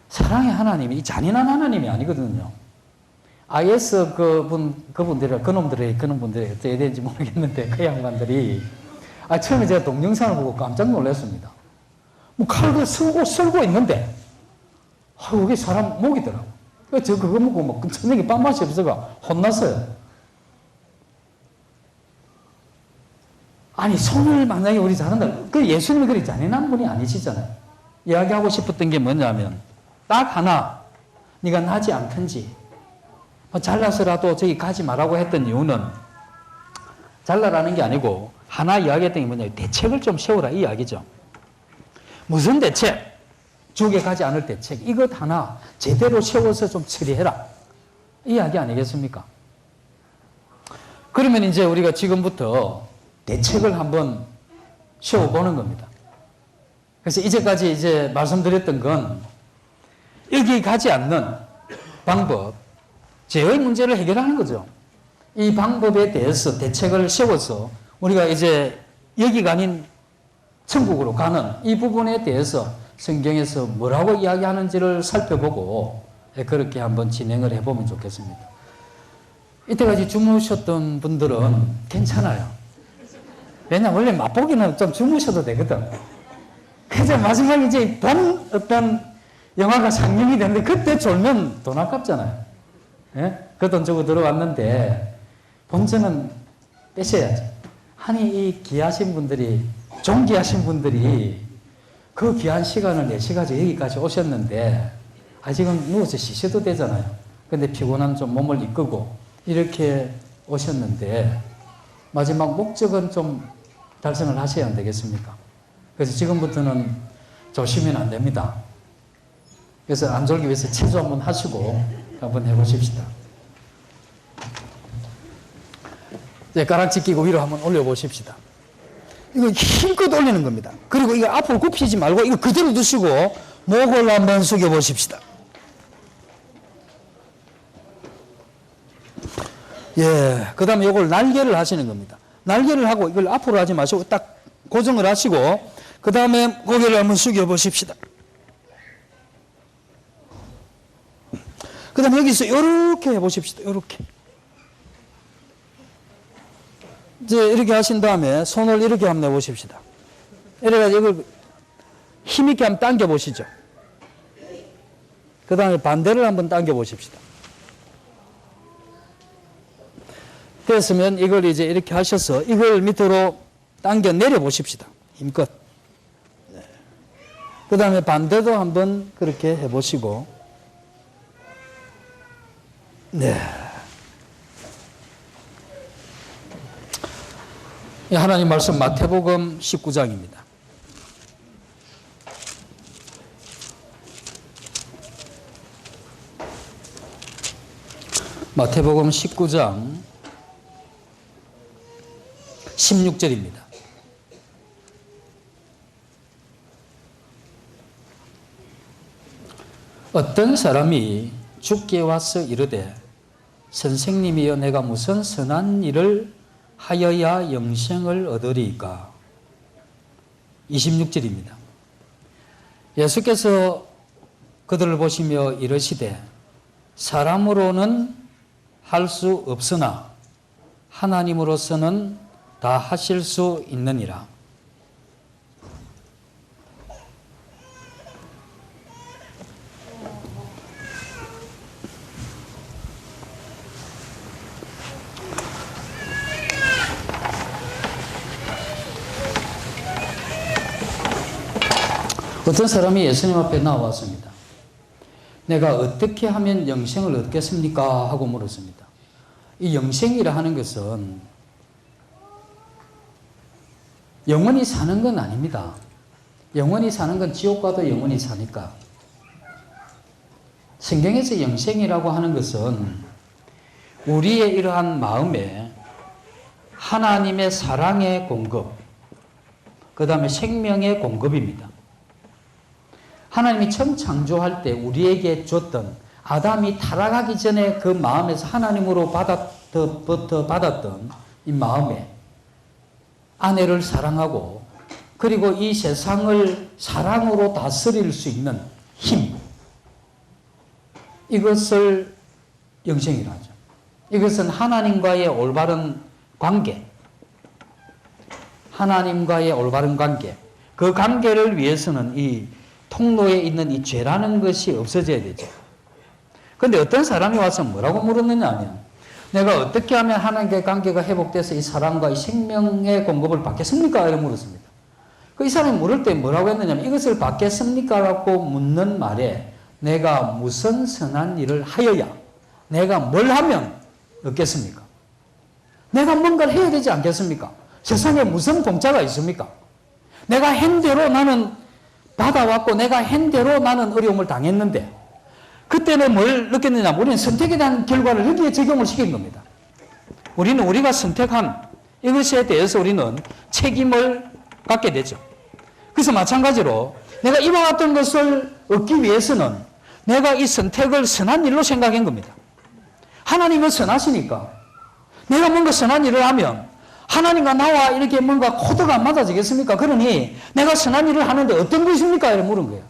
[SPEAKER 1] 사랑의 하나님이 이 잔인한 하나님이 아니거든요. IS 그분들이 어떻게 되는지 모르겠는데, 그 양반들이, 처음에 제가 동영상을 보고 깜짝 놀랐습니다. 뭐 칼을 썰고 있는데, 그게 사람 목이더라고. 저 그거 먹고 막 저녁에 밥맛이 없어가 혼났어요. 아니, 손을 만약에 우리 자른다. 그 예수님이 그리 잔인한 분이 아니시잖아요. 이야기하고 싶었던 게 뭐냐면, 딱 하나, 네가 나지 않든지, 잘라서라도 저기 가지 말라고 했던 이유는, 잘라라는 게 아니고, 하나 이야기했던 게 뭐냐, 대책을 좀 세우라, 이 이야기죠. 무슨 대책? 지옥에 가지 않을 대책. 이것 하나 제대로 세워서 좀 처리해라. 이 이야기 아니겠습니까? 그러면 이제 우리가 지금부터 대책을 한번 세워보는 겁니다. 그래서 이제까지 이제 말씀드렸던 건, 여기 가지 않는 방법, 죄의 문제를 해결하는 거죠. 이 방법에 대해서 대책을 세워서 우리가 이제 여기가 아닌 천국으로 가는 이 부분에 대해서 성경에서 뭐라고 이야기하는지를 살펴보고 그렇게 한번 진행을 해보면 좋겠습니다. 이때까지 주무셨던 분들은 괜찮아요. 왜냐면 원래 맛보기는 좀 주무셔도 되거든. 그래서 마지막에 이제 본 어떤 영화가 상영이 됐는데 그때 졸면 돈 아깝잖아요. 예? 그 돈 주고 들어왔는데 본전은 빼셔야죠. 아니 이 귀하신 분들이, 존귀하신 분들이 그 귀한 시간을 내셔가지고 여기까지 오셨는데 지금 누워서 쉬셔도 되잖아요. 근데 피곤한 좀 몸을 이끌고 이렇게 오셨는데 마지막 목적은 좀 달성을 하셔야 안 되겠습니까? 그래서 지금부터는 조시면 안 됩니다. 그래서 안 졸기 위해서 체조 한번 하시고 한번 해보십시다. 네, 가락지 끼고 위로 한번 올려보십시다. 이거 힘껏 올리는 겁니다. 그리고 이거 앞으로 굽히지 말고 이거 그대로 두시고 목을 한번 숙여보십시다. 예, 그 다음에 이걸 날개를 하시는 겁니다. 날개를 하고 이걸 앞으로 하지 마시고 딱 고정을 하시고 그 다음에 고개를 한번 숙여보십시다. 그 다음에 여기서 이렇게 해보십시다. 이렇게. 이제 이렇게 하신 다음에 손을 이렇게 한번 내보십시다. 이래가지고 이걸 힘있게 한번 당겨보시죠. 그 다음에 반대를 한번 당겨보십시다. 됐으면 이걸 이제 이렇게 하셔서 이걸 밑으로 당겨 내려보십시다. 힘껏. 네. 그 다음에 반대도 한번 그렇게 해보시고. 네. 하나님 말씀 마태복음 19장입니다. 마태복음 19장 16절입니다. 어떤 사람이 주께 와서 이르되 선생님이여 내가 무슨 선한 일을 하여야 영생을 얻으리까? 26절입니다. 예수께서 그들을 보시며 이르시되 사람으로는 할 수 없으나 하나님으로서는 다 하실 수 있느니라. 어떤 사람이 예수님 앞에 나왔습니다. 내가 어떻게 하면 영생을 얻겠습니까? 하고 물었습니다. 이 영생이라 하는 것은 영원히 사는 건 아닙니다. 영원히 사는 건 지옥 가도 영원히 사니까. 성경에서 영생이라고 하는 것은 우리의 이러한 마음에 하나님의 사랑의 공급, 그 다음에 생명의 공급입니다. 하나님이 처음 창조할 때 우리에게 줬던, 아담이 타락하기 전에 그 마음에서 하나님으로 받았던 이 마음에 아내를 사랑하고, 그리고 이 세상을 사랑으로 다스릴 수 있는 힘, 이것을 영생이라 하죠. 이것은 하나님과의 올바른 관계, 하나님과의 올바른 관계, 그 관계를 위해서는 이 통로에 있는 이 죄라는 것이 없어져야 되죠. 그런데 어떤 사람이 와서 뭐라고 물었느냐 하면, 내가 어떻게 하면 하나님과의 관계가 회복돼서 이 사랑과 이 생명의 공급을 받겠습니까? 이렇게 물었습니다. 이 사람이 물을 때 뭐라고 했느냐면, 이것을 받겠습니까? 라고 묻는 말에 내가 무슨 선한 일을 하여야, 내가 뭘 하면 얻겠습니까? 내가 뭔가를 해야 되지 않겠습니까? 세상에 무슨 공짜가 있습니까? 내가 한 대로 나는 받아왔고, 내가 한 대로 나는 어려움을 당했는데, 그때는 뭘 느꼈느냐? 우리는 선택에 대한 결과를 여기에 적용을 시킨 겁니다. 우리는 우리가 선택한 이것에 대해서 우리는 책임을 갖게 되죠. 그래서 마찬가지로 내가 이와 같은 것을 얻기 위해서는 내가 이 선택을 선한 일로 생각한 겁니다. 하나님은 선하시니까 내가 뭔가 선한 일을 하면 하나님과 나와 이렇게 뭔가 코드가 안 맞아지겠습니까? 그러니 내가 선한 일을 하는데 어떤 것입니까? 이렇게 물은 거예요.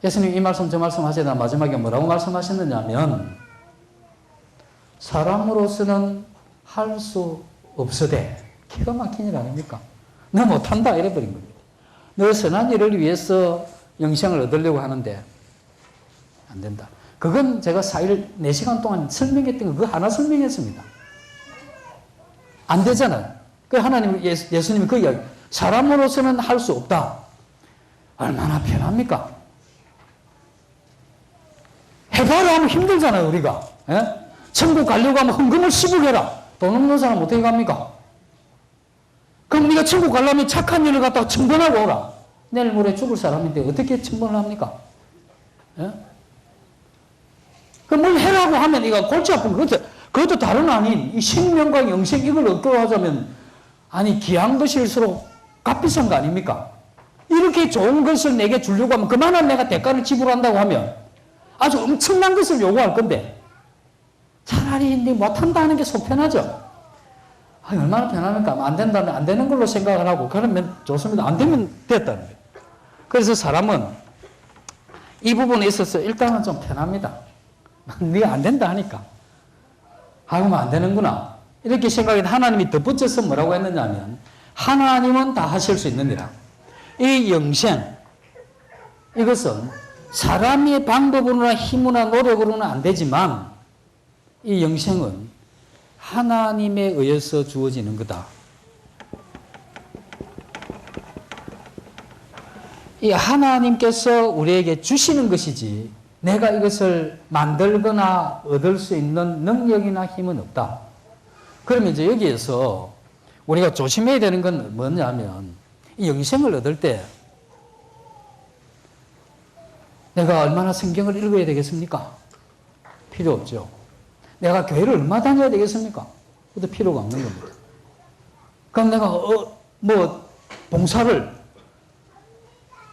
[SPEAKER 1] 예수님 이 말씀 저 말씀 하시다 마지막에 뭐라고 말씀하셨느냐면, 사람으로서는 할 수 없으되, 기가 막힌 일 아닙니까? 너 못한다 이래버린 겁니다. 너 선한 일을 위해서 영생을 얻으려고 하는데 안 된다. 그건 제가 4시간 동안 설명했던 거 그거 하나 설명했습니다. 안 되잖아요. 그 하나님, 예수님이 그 이야기, 사람으로서는 할 수 없다. 얼마나 편합니까? 해봐라 하면 힘들잖아요, 우리가. 예? 천국 가려고 하면 헌금을 10억 해라. 돈 없는 사람 어떻게 갑니까? 그럼 네가 천국 가려면 착한 일을 갖다가 청번하고 오라. 내일 모레 죽을 사람인데 어떻게 청번을 합니까? 예? 그럼 뭘 해라고 하면 이거 골치 아픈 그것도 다른 아닌 이 생명과 영생 이걸 얻고 하자면, 아니 귀한 것일수록 값비싼 거 아닙니까? 이렇게 좋은 것을 내게 주려고 하면 그만한 내가 대가를 지불한다고 하면 아주 엄청난 것을 요구할 건데, 차라리 네 못한다 하는 게 속 편하죠. 얼마나 편합니까? 안 된다면 안 되는 걸로 생각을 하고, 그러면 좋습니다. 안 되면 됐다는 거예요. 그래서 사람은 이 부분에 있어서 일단은 좀 편합니다. 네가 안 된다 하니까 하면 안 되는구나 이렇게 생각해. 하나님이 덧붙여서 뭐라고 했느냐 하면, 하나님은 다 하실 수 있느니라. 이 영생, 이것은 사람의 방법으로나 힘이나 노력으로는 안 되지만, 이 영생은 하나님에 의해서 주어지는 거다. 이 하나님께서 우리에게 주시는 것이지 내가 이것을 만들거나 얻을 수 있는 능력이나 힘은 없다. 그러면 이제 여기에서 우리가 조심해야 되는 건 뭐냐면, 이 영생을 얻을 때 내가 얼마나 성경을 읽어야 되겠습니까? 필요 없죠. 내가 교회를 얼마 다녀야 되겠습니까? 그것도 필요가 없는 겁니다. 그럼 내가 봉사를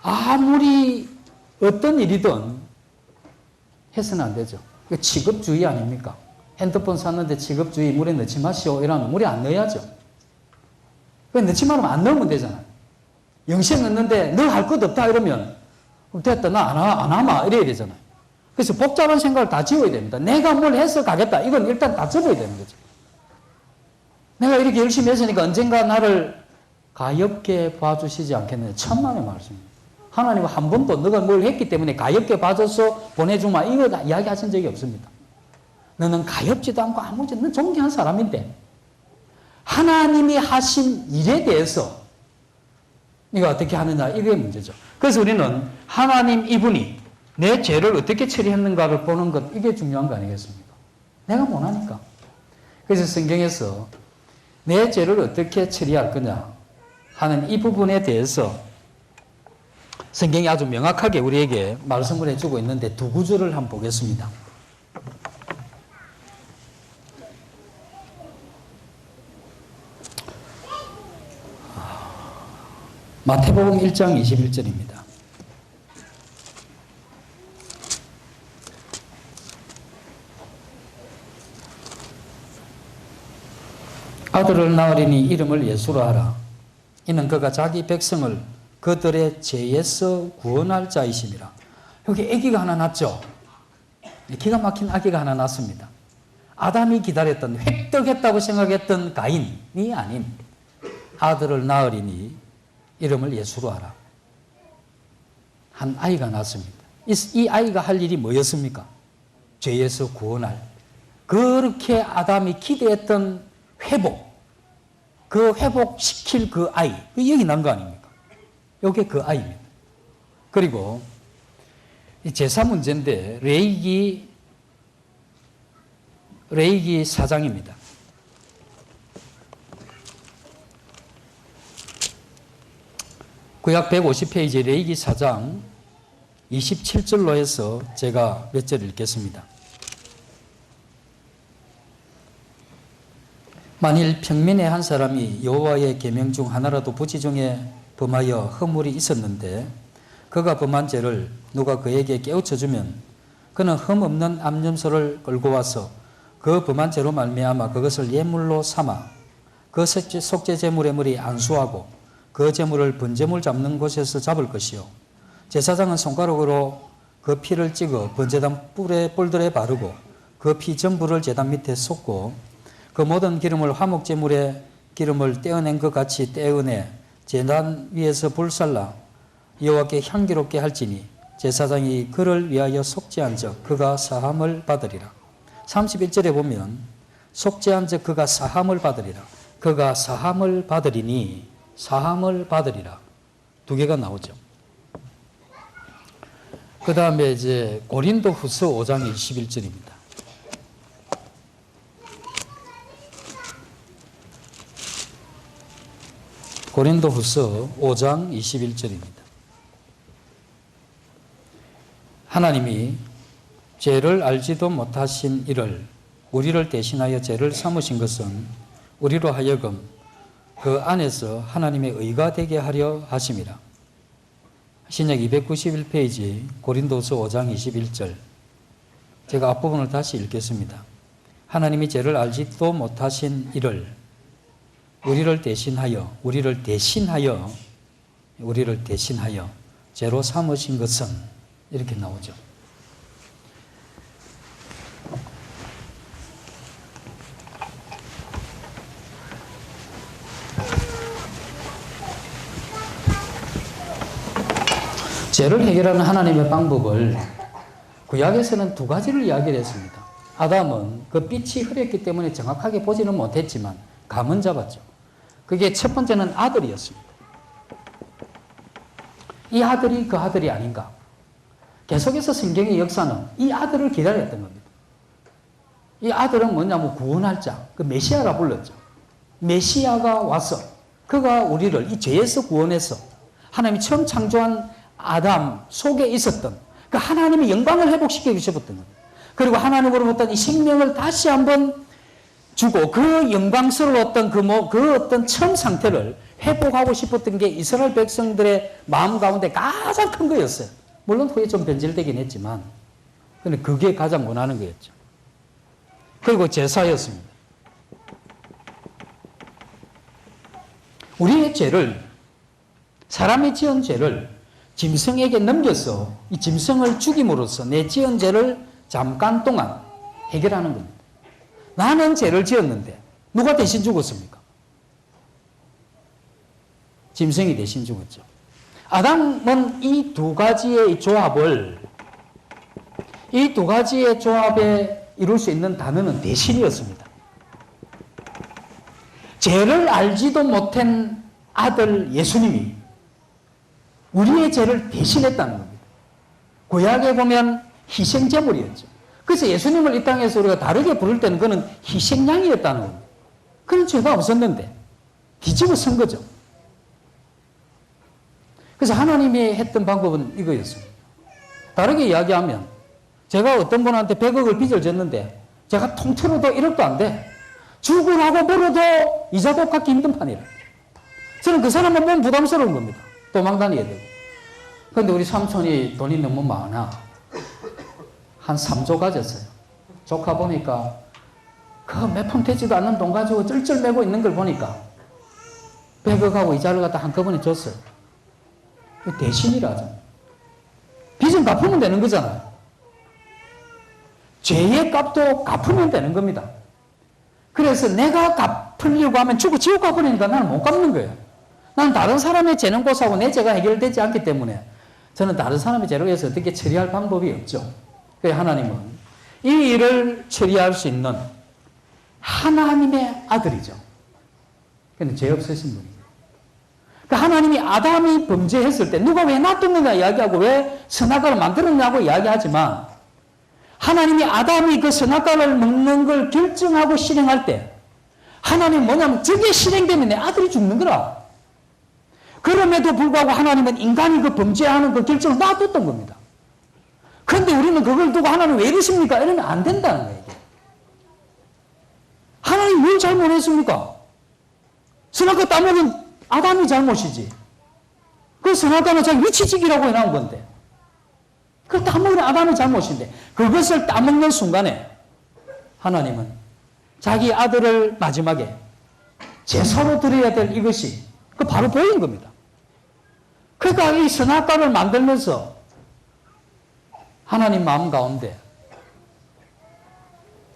[SPEAKER 1] 아무리 어떤 일이든 해서는 안 되죠. 취급주의 아닙니까? 핸드폰 샀는데 취급주의 물에 넣지 마시오 이러면 물에 안 넣어야죠. 넣지 말으면 안 넣으면 되잖아요. 영생 넣는데 너 할 것 없다 이러면 됐다 나 안 하마 이래야 되잖아요. 그래서 복잡한 생각을 다 지워야 됩니다. 내가 뭘 해서 가겠다 이건 일단 다 접어야 되는 거죠. 내가 이렇게 열심히 했으니까 언젠가 나를 가엾게 봐주시지 않겠느냐. 천만의 말씀입니다. 하나님은 한 번도 너가 뭘 했기 때문에 가엾게 봐줘서 보내주마 이거 이야기하신 적이 없습니다. 너는 가엾지도 않고 아무지 넌 존경한 사람인데 하나님이 하신 일에 대해서 이거 어떻게 하느냐, 이게 문제죠. 그래서 우리는 하나님 이분이 내 죄를 어떻게 처리했는가를 보는 것, 이게 중요한 거 아니겠습니까? 내가 못하니까. 그래서 성경에서 내 죄를 어떻게 처리할 거냐 하는 이 부분에 대해서 성경이 아주 명확하게 우리에게 말씀을 해주고 있는데 두 구절을 한번 보겠습니다. 마태복음 1장 21절입니다. 아들을 낳으리니 이름을 예수로 하라. 이는 그가 자기 백성을 그들의 죄에서 구원할 자이심이라. 여기 아기가 하나 낳죠. 기가 막힌 아기가 하나 낳습니다. 아담이 기다렸던, 획득했다고 생각했던 가인이 아닌 아들을 낳으리니 이름을 예수로 하라. 한 아이가 낳습니다. 이 아이가 할 일이 뭐였습니까? 죄에서 구원할. 그렇게 아담이 기대했던 회복. 그 회복시킬 그 아이. 여기 난 거 아닙니까? 이게 그 아이입니다. 그리고 이 제사 문제인데 레위기 4장입니다. 구약 150페이지 레위기 4장 27절로 해서 제가 몇 절 읽겠습니다. 만일 평민의 한 사람이 여호와의 계명 중 하나라도 부지 중에 범하여 허물이 있었는데 그가 범한 죄를 누가 그에게 깨우쳐주면 그는 흠 없는 암염소를 끌고 와서 그 범한 죄로 말미암아 그것을 예물로 삼아 그 속죄 제물의 물이 안수하고 그 제물을 번제물 잡는 곳에서 잡을 것이요 제사장은 손가락으로 그 피를 찍어 번제단 뿔들에 바르고 그 피 전부를 제단 밑에 쏟고 그 모든 기름을 화목제물의 기름을 떼어낸 것 같이 떼어내 제단 위에서 불살라 여호와께 향기롭게 할지니 제사장이 그를 위하여 속죄한 적 그가 사함을 받으리라. 31절에 보면 속죄한 적 그가 사함을 받으리라. 그가 사함을 받으리니 사함을 받으리라. 두 개가 나오죠. 그 다음에 이제 고린도 후서 5장 21절입니다. 고린도 후서 5장 21절입니다. 하나님이 죄를 알지도 못하신 이를 우리를 대신하여 죄를 삼으신 것은 우리로 하여금 그 안에서 하나님의 의가 되게 하려 하심이라. 신약 291페이지 고린도서 5장 21절. 제가 앞부분을 다시 읽겠습니다. 하나님이 죄를 알지도 못하신 이를 우리를 대신하여 죄로 삼으신 것은 이렇게 나오죠. 죄를 해결하는 하나님의 방법을 구약에서는 두 가지를 이야기를 했습니다. 아담은 그 빛이 흐렸기 때문에 정확하게 보지는 못했지만 감은 잡았죠. 그게 첫 번째는 아들이었습니다. 이 아들이 그 아들이 아닌가. 계속해서 성경의 역사는 이 아들을 기다렸던 겁니다. 이 아들은 뭐냐면 구원할 자, 그 메시아라 불렀죠. 메시아가 와서 그가 우리를 이 죄에서 구원해서 하나님이 처음 창조한 아담 속에 있었던 그 하나님의 영광을 회복시켜 주셨던 겁니다. 그리고 하나님으로부터 이 생명을 다시 한번 주고 그 영광스러웠던 그 어떤 처음 상태를 회복하고 싶었던 게 이스라엘 백성들의 마음 가운데 가장 큰 거였어요. 물론 후에 좀 변질되긴 했지만, 근데 그게 가장 원하는 거였죠. 그리고 제사였습니다. 우리의 죄를, 사람이 지은 죄를 짐승에게 넘겨서 이 짐승을 죽임으로써 내 지은 죄를 잠깐 동안 해결하는 겁니다. 나는 죄를 지었는데 누가 대신 죽었습니까? 짐승이 대신 죽었죠. 아담은 이 두 가지의 조합에 이룰 수 있는 단어는 대신이었습니다. 죄를 알지도 못한 아들 예수님이 우리의 죄를 대신했다는 겁니다. 구약에 보면 희생제물이었죠. 그래서 예수님을 이 땅에서 우리가 다르게 부를 때는 그는 희생양이었다는 겁니다. 그런 죄가 없었는데 뒤집어 쓴 거죠. 그래서 하나님이 했던 방법은 이거였습니다. 다르게 이야기하면 제가 어떤 분한테 100억을 빚을 졌는데 제가 통틀어도 1억도 안 돼. 죽으라고 물어도 이자도 갚기 힘든 판이라. 저는 그 사람은 너무 부담스러운 겁니다. 도망 다녀야 되고. 그런데 우리 삼촌이 돈이 너무 많아. 한 3조 가졌어요. 조카 보니까 그 몇 푼 되지도 않는 돈 가지고 쩔쩔 매고 있는 걸 보니까 100억하고 이자를 갖다 한꺼번에 줬어요. 대신이라죠. 빚은 갚으면 되는 거잖아요. 죄의 값도 갚으면 되는 겁니다. 그래서 내가 갚으려고 하면 죽고 지옥 가버리니까 나는 못 갚는 거예요. 나는 다른 사람의 죄는 고사하고 내 죄가 해결되지 않기 때문에 저는 다른 사람의 죄로 해서 어떻게 처리할 방법이 없죠. 그래서 하나님은 이 일을 처리할 수 있는 하나님의 아들이죠. 근데 죄 없으신 분입니다. 그러니까 하나님이 아담이 범죄했을 때 누가 왜 놔뒀느냐 이야기하고 왜 선악과를 만들었냐고 이야기하지만 하나님이 아담이 그 선악과를 먹는 걸 결정하고 실행할 때 하나님은 뭐냐면 저게 실행되면 내 아들이 죽는 거라. 그럼에도 불구하고 하나님은 인간이 그 범죄하는 그 결정을 놔뒀던 겁니다. 그런데 우리는 그걸 두고 하나님 왜 이러십니까? 이러면 안 된다는 거예요. 이게. 하나님 뭘 잘못했습니까? 선악과 따먹은 아담이 잘못이지. 그 선악과는 자기 위치직이라고 해놓은 건데. 그걸 따먹은 아담이 잘못인데 그것을 따먹는 순간에 하나님은 자기 아들을 마지막에 제사로 드려야 될 이것이 그 바로 보인 겁니다. 그러니까 이 선악과를 만들면서 하나님 마음 가운데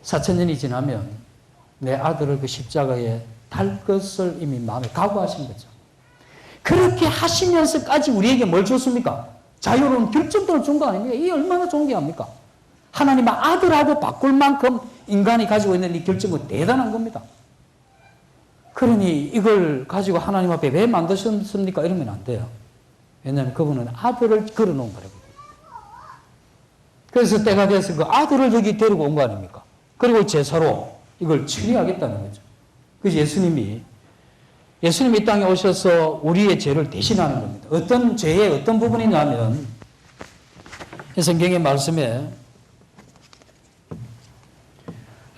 [SPEAKER 1] 4000년이 지나면 내 아들을 그 십자가에 달 것을 이미 마음에 각오하신 거죠. 그렇게 하시면서까지 우리에게 뭘 줬습니까? 자유로운 결정권을 준 거 아닙니까? 이게 얼마나 좋은 게 아닙니까? 하나님의 아들하고 바꿀 만큼 인간이 가지고 있는 이 결정은 대단한 겁니다. 그러니 이걸 가지고 하나님 앞에 왜 만드셨습니까? 이러면 안 돼요. 왜냐하면 그분은 아들을 걸어놓은 거라고. 그래서 때가 돼서 그 아들을 여기 데리고 온 거 아닙니까? 그리고 제사로 이걸 처리하겠다는 거죠. 그래서 예수님이 이 땅에 오셔서 우리의 죄를 대신하는 겁니다. 어떤 죄의 어떤 부분이냐면 성경의 말씀에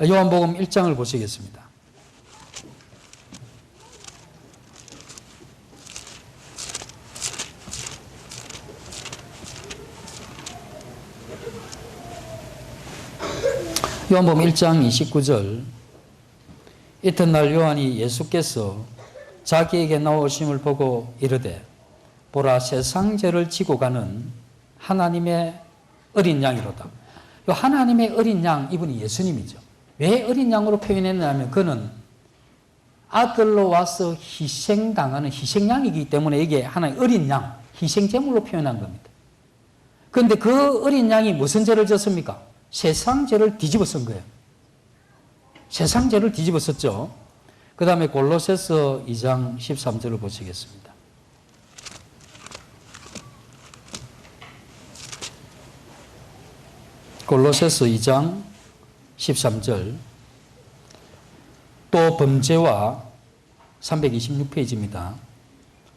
[SPEAKER 1] 요한복음 1장을 보시겠습니다. 요한복음 1장 29절 이튿날 요한이 예수께서 자기에게 나오심을 보고 이르되 보라 세상 죄를 지고 가는 하나님의 어린 양이로다. 이 하나님의 어린 양 이분이 예수님이죠. 왜 어린 양으로 표현했냐면 그는 아들로 와서 희생당하는 희생양이기 때문에 이게 하나의 어린 양 희생제물로 표현한 겁니다. 그런데 그 어린 양이 무슨 죄를 졌습니까? 세상 죄를 뒤집어 쓴 거예요. 세상 죄를 뒤집어 썼죠. 그 다음에 골로새서 2장 13절을 보시겠습니다. 골로새서 2장 13절 또 범죄와 326페이지입니다.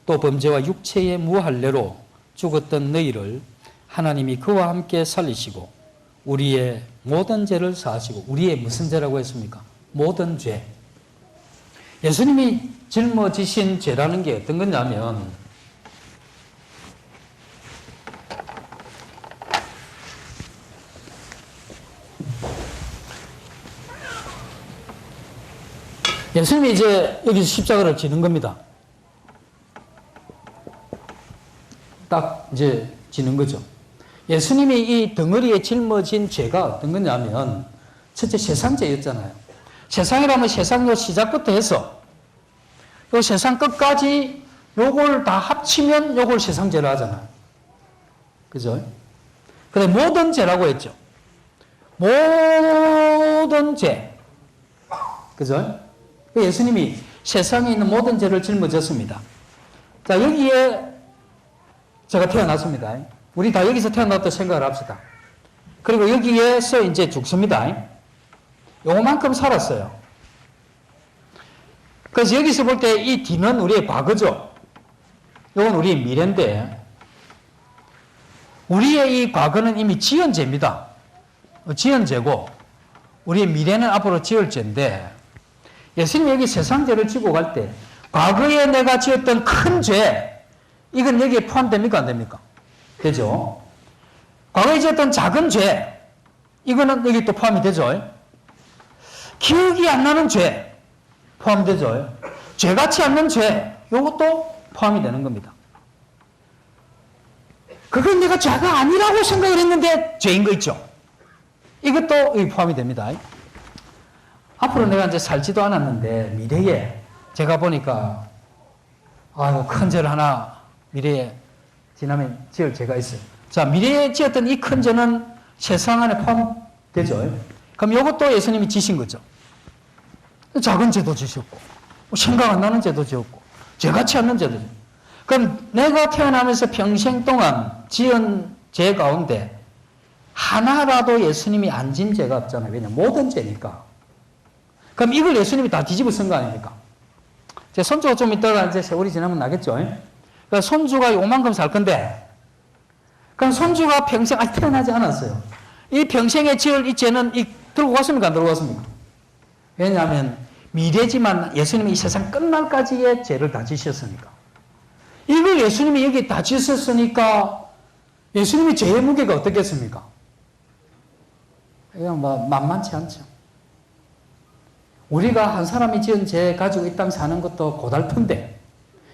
[SPEAKER 1] 또 범죄와 육체의 무할례로 죽었던 너희를 하나님이 그와 함께 살리시고 우리의 모든 죄를 사하시고 우리의 무슨 죄라고 했습니까? 모든 죄. 예수님이 짊어지신 죄라는 게 어떤 거냐면 예수님이 이제 여기서 십자가를 지는 겁니다. 딱 이제 지는 거죠. 예수님이 이 덩어리에 짊어진 죄가 어떤 거냐면 첫째 세상죄였잖아요. 세상이라면 세상의 시작부터 해서 이 세상 끝까지 요걸 다 합치면 요걸 세상죄를 하잖아요. 그죠? 근데 모든 죄라고 했죠. 모든 죄. 그죠? 예수님이 세상에 있는 모든 죄를 짊어졌습니다. 자, 여기에 제가 태어났습니다. 우리 다 여기서 태어났다고 생각을 합시다. 그리고 여기에서 이제 죽습니다. 요만큼 살았어요. 그래서 여기서 볼 때 이 뒤는 우리의 과거죠. 이건 우리의 미래인데, 우리의 이 과거는 이미 지은 죄입니다. 지은 죄고, 우리의 미래는 앞으로 지을 죄인데, 예수님이 여기 세상 죄를 지고 갈 때, 과거에 내가 지었던 큰 죄, 이건 여기에 포함됩니까? 안 됩니까? 되죠? 과거에 지었던 작은 죄, 이거는 여기 또 포함이 되죠? 기억이 안 나는 죄, 포함되죠? 죄같이 않는 죄, 이것도 포함이 되는 겁니다. 그건 내가 죄가 아니라고 생각을 했는데 죄인 거 있죠? 이것도 여기 포함이 됩니다. 앞으로 내가 이제 살지도 않았는데 미래에 제가 보니까 큰 죄를 하나 미래에 지나면 지을 죄가 있어요. 자, 미래에 지었던 이 큰 죄는 세상 안에 포함되죠. 그럼 이것도 예수님이 지신 거죠. 작은 죄도 지셨고, 생각 안 나는 죄도 지었고, 죄같이 않는 죄도 지었고. 그럼 내가 태어나면서 평생 동안 지은 죄 가운데 하나라도 예수님이 안 진 죄가 없잖아요. 왜냐, 모든 죄니까. 그럼 이걸 예수님이 다 뒤집어 쓴 거 아닙니까? 제 손주가 좀 있다가 이제 세월이 지나면 나겠죠. 그러니까 손주가 요만큼 살 건데, 그럼 손주가 평생 아직 태어나지 않았어요. 이 평생에 지을 이 죄는 들고 갔습니까? 안 들고 갔습니까? 왜냐하면 미래지만 예수님이 이 세상 끝날까지의 죄를 다 지셨으니까. 이걸 예수님이 여기 다 지셨으니까 예수님이 죄의 무게가 어떻겠습니까? 그냥 만만치 않죠. 우리가 한 사람이 지은 죄 가지고 이 땅 사는 것도 고달픈데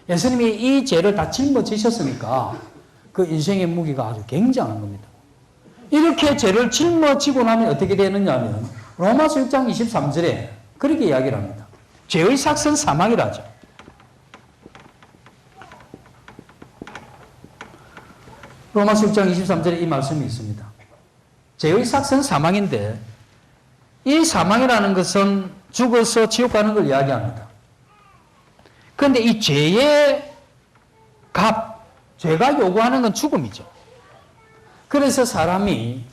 [SPEAKER 1] 예수님이 이 죄를 다 짊어지셨으니까 그 인생의 무게가 아주 굉장한 겁니다. 이렇게 죄를 짊어지고 나면 어떻게 되느냐 하면 로마서 6장 23절에 그렇게 이야기를 합니다. 죄의 삭은 사망이라 하죠. 로마서 6장 23절에 이 말씀이 있습니다. 죄의 삭은 사망인데 이 사망이라는 것은 죽어서 지옥 가는 걸 이야기합니다. 그런데 이 죄의 값, 죄가 요구하는 건 죽음이죠. 그래서 사람이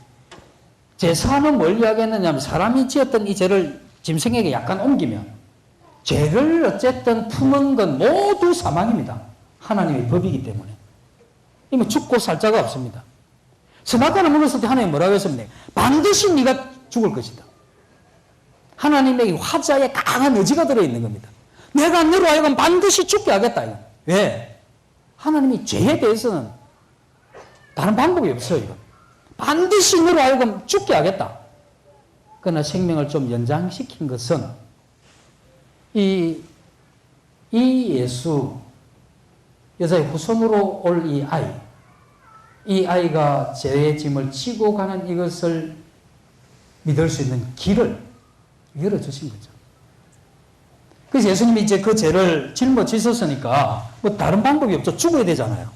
[SPEAKER 1] 제사는 뭘 이야기했느냐 하면 사람이 지었던 이 죄를 짐승에게 약간 옮기면 죄를 어쨌든 품은 건 모두 사망입니다. 하나님의 법이기 때문에. 이거 죽고 살 자가 없습니다. 선악과를 먹었을 때 하나님이 뭐라고 했습니까? 반드시 네가 죽을 것이다. 하나님의 화자에 강한 의지가 들어있는 겁니다. 내가 너로 하여금 반드시 죽게 하겠다. 왜? 하나님이 죄에 대해서는 다른 방법이 없어요. 이건. 반드시 너로 하여금 죽게 하겠다. 그러나 생명을 좀 연장시킨 것은 이 예수, 여자의 후손으로 올 이 아이가 죄의 짐을 지고 가는 이것을 믿을 수 있는 길을 열어주신 거죠. 그래서 예수님이 이제 그 죄를 짊어지셨으니까 뭐 다른 방법이 없죠. 죽어야 되잖아요.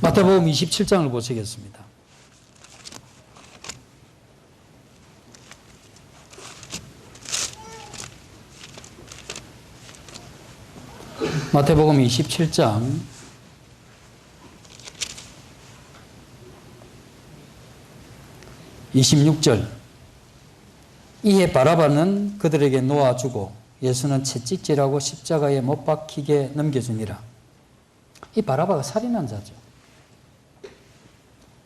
[SPEAKER 1] 마태복음 27장을 보시겠습니다. 마태복음 27장 26절. 이에 바라바는 그들에게 놓아주고 예수는 채찍질하고 십자가에 못 박히게 넘겨주니라. 이 바라바가 살인한 자죠.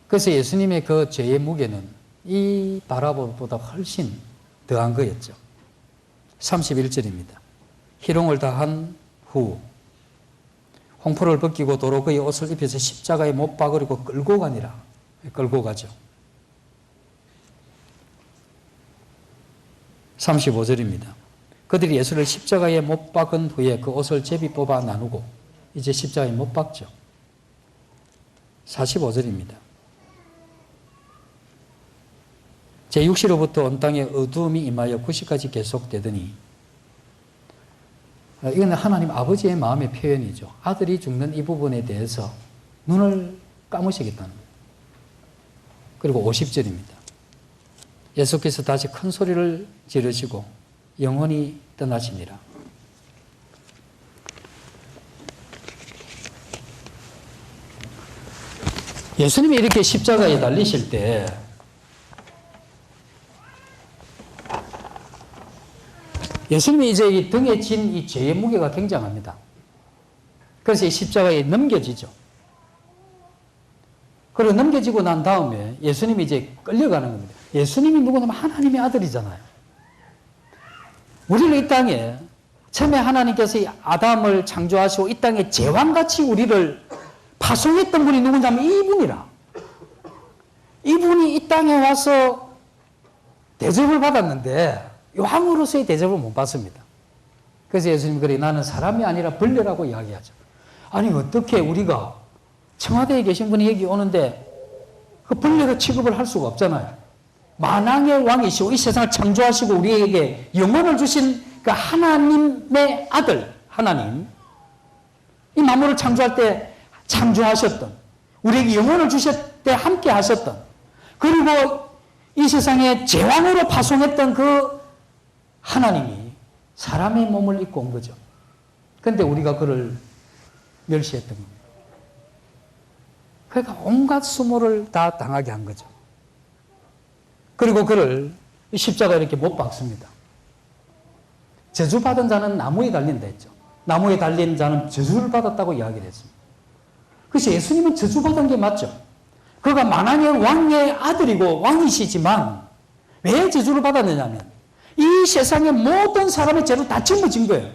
[SPEAKER 1] 그래서 예수님의 그 죄의 무게는 이 바라바보다 훨씬 더한 거였죠. 31절입니다. 희롱을 다한 후 홍포를 벗기고 도로 그의 옷을 입혀서 십자가에 못 박으려고 끌고 가니라. 끌고 가죠. 35절입니다. 그들이 예수를 십자가에 못 박은 후에 그 옷을 제비 뽑아 나누고 이제 십자가에 못 박죠. 45절입니다. 제6시로부터 온 땅에 어두움이 임하여 9시까지 계속되더니, 이건 하나님 아버지의 마음의 표현이죠. 아들이 죽는 이 부분에 대해서 눈을 감으시겠다는 거예요. 그리고 50절입니다. 예수께서 다시 큰 소리를 지르시고 영원히 떠나시니라. 예수님이 이렇게 십자가에 달리실 때 예수님이 이제 이 등에 진 이 죄의 무게가 굉장합니다. 그래서 이 십자가에 넘겨지죠. 그리고 넘겨지고 난 다음에 예수님이 이제 끌려가는 겁니다. 예수님이 누구냐면 하나님의 아들이잖아요. 우리를 이 땅에 처음에 하나님께서 이 아담을 창조하시고 이 땅에 제왕같이 우리를 파송했던 분이 누구냐면 이분이라. 이분이 이 땅에 와서 대접을 받았는데 왕으로서의 대접을 못 받습니다. 그래서 예수님이 그래 나는 사람이 아니라 벌레라고 이야기하죠. 아니 어떻게 우리가 청와대에 계신 분이 여기 오는데 그 벌레가 취급을 할 수가 없잖아요. 만왕의 왕이시고 이 세상을 창조하시고 우리에게 영혼을 주신 그 하나님의 아들 하나님, 이 만물을 창조할 때 창조하셨던, 우리에게 영혼을 주실 때 함께 하셨던, 그리고 이 세상에 제왕으로 파송했던 그 하나님이 사람의 몸을 입고 온 거죠. 그런데 우리가 그를 멸시했던 겁니다. 그러니까 온갖 수모를 다 당하게 한 거죠. 그리고 그를 십자가에 이렇게 못 박습니다. 저주받은 자는 나무에 달린다 했죠. 나무에 달린 자는 저주를 받았다고 이야기를 했습니다. 그래서 예수님은 저주받은 게 맞죠. 그가 만왕의 왕의 아들이고 왕이시지만 왜 저주를 받았느냐면 이 세상의 모든 사람의 죄로 다 짊어진 거예요.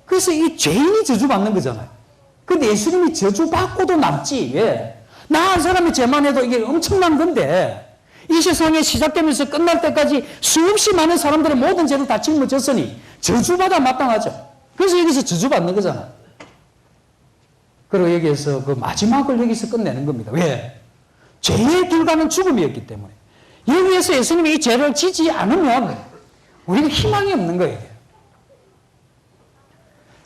[SPEAKER 1] 그래서 이 죄인이 저주받는 거잖아요. 근데 예수님이 저주받고도 남지. 왜? 나 한 사람의 죄만 해도 이게 엄청난 건데 이 세상에 시작되면서 끝날 때까지 수없이 많은 사람들의 모든 죄를 다 짊어졌으니 저주받아 마땅하죠. 그래서 여기서 저주받는 거잖아요. 그리고 여기에서 그 마지막을 여기서 끝내는 겁니다. 왜? 죄의 결과는 죽음이었기 때문에. 여기에서 예수님이 이 죄를 지지 않으면 우리가 희망이 없는 거예요.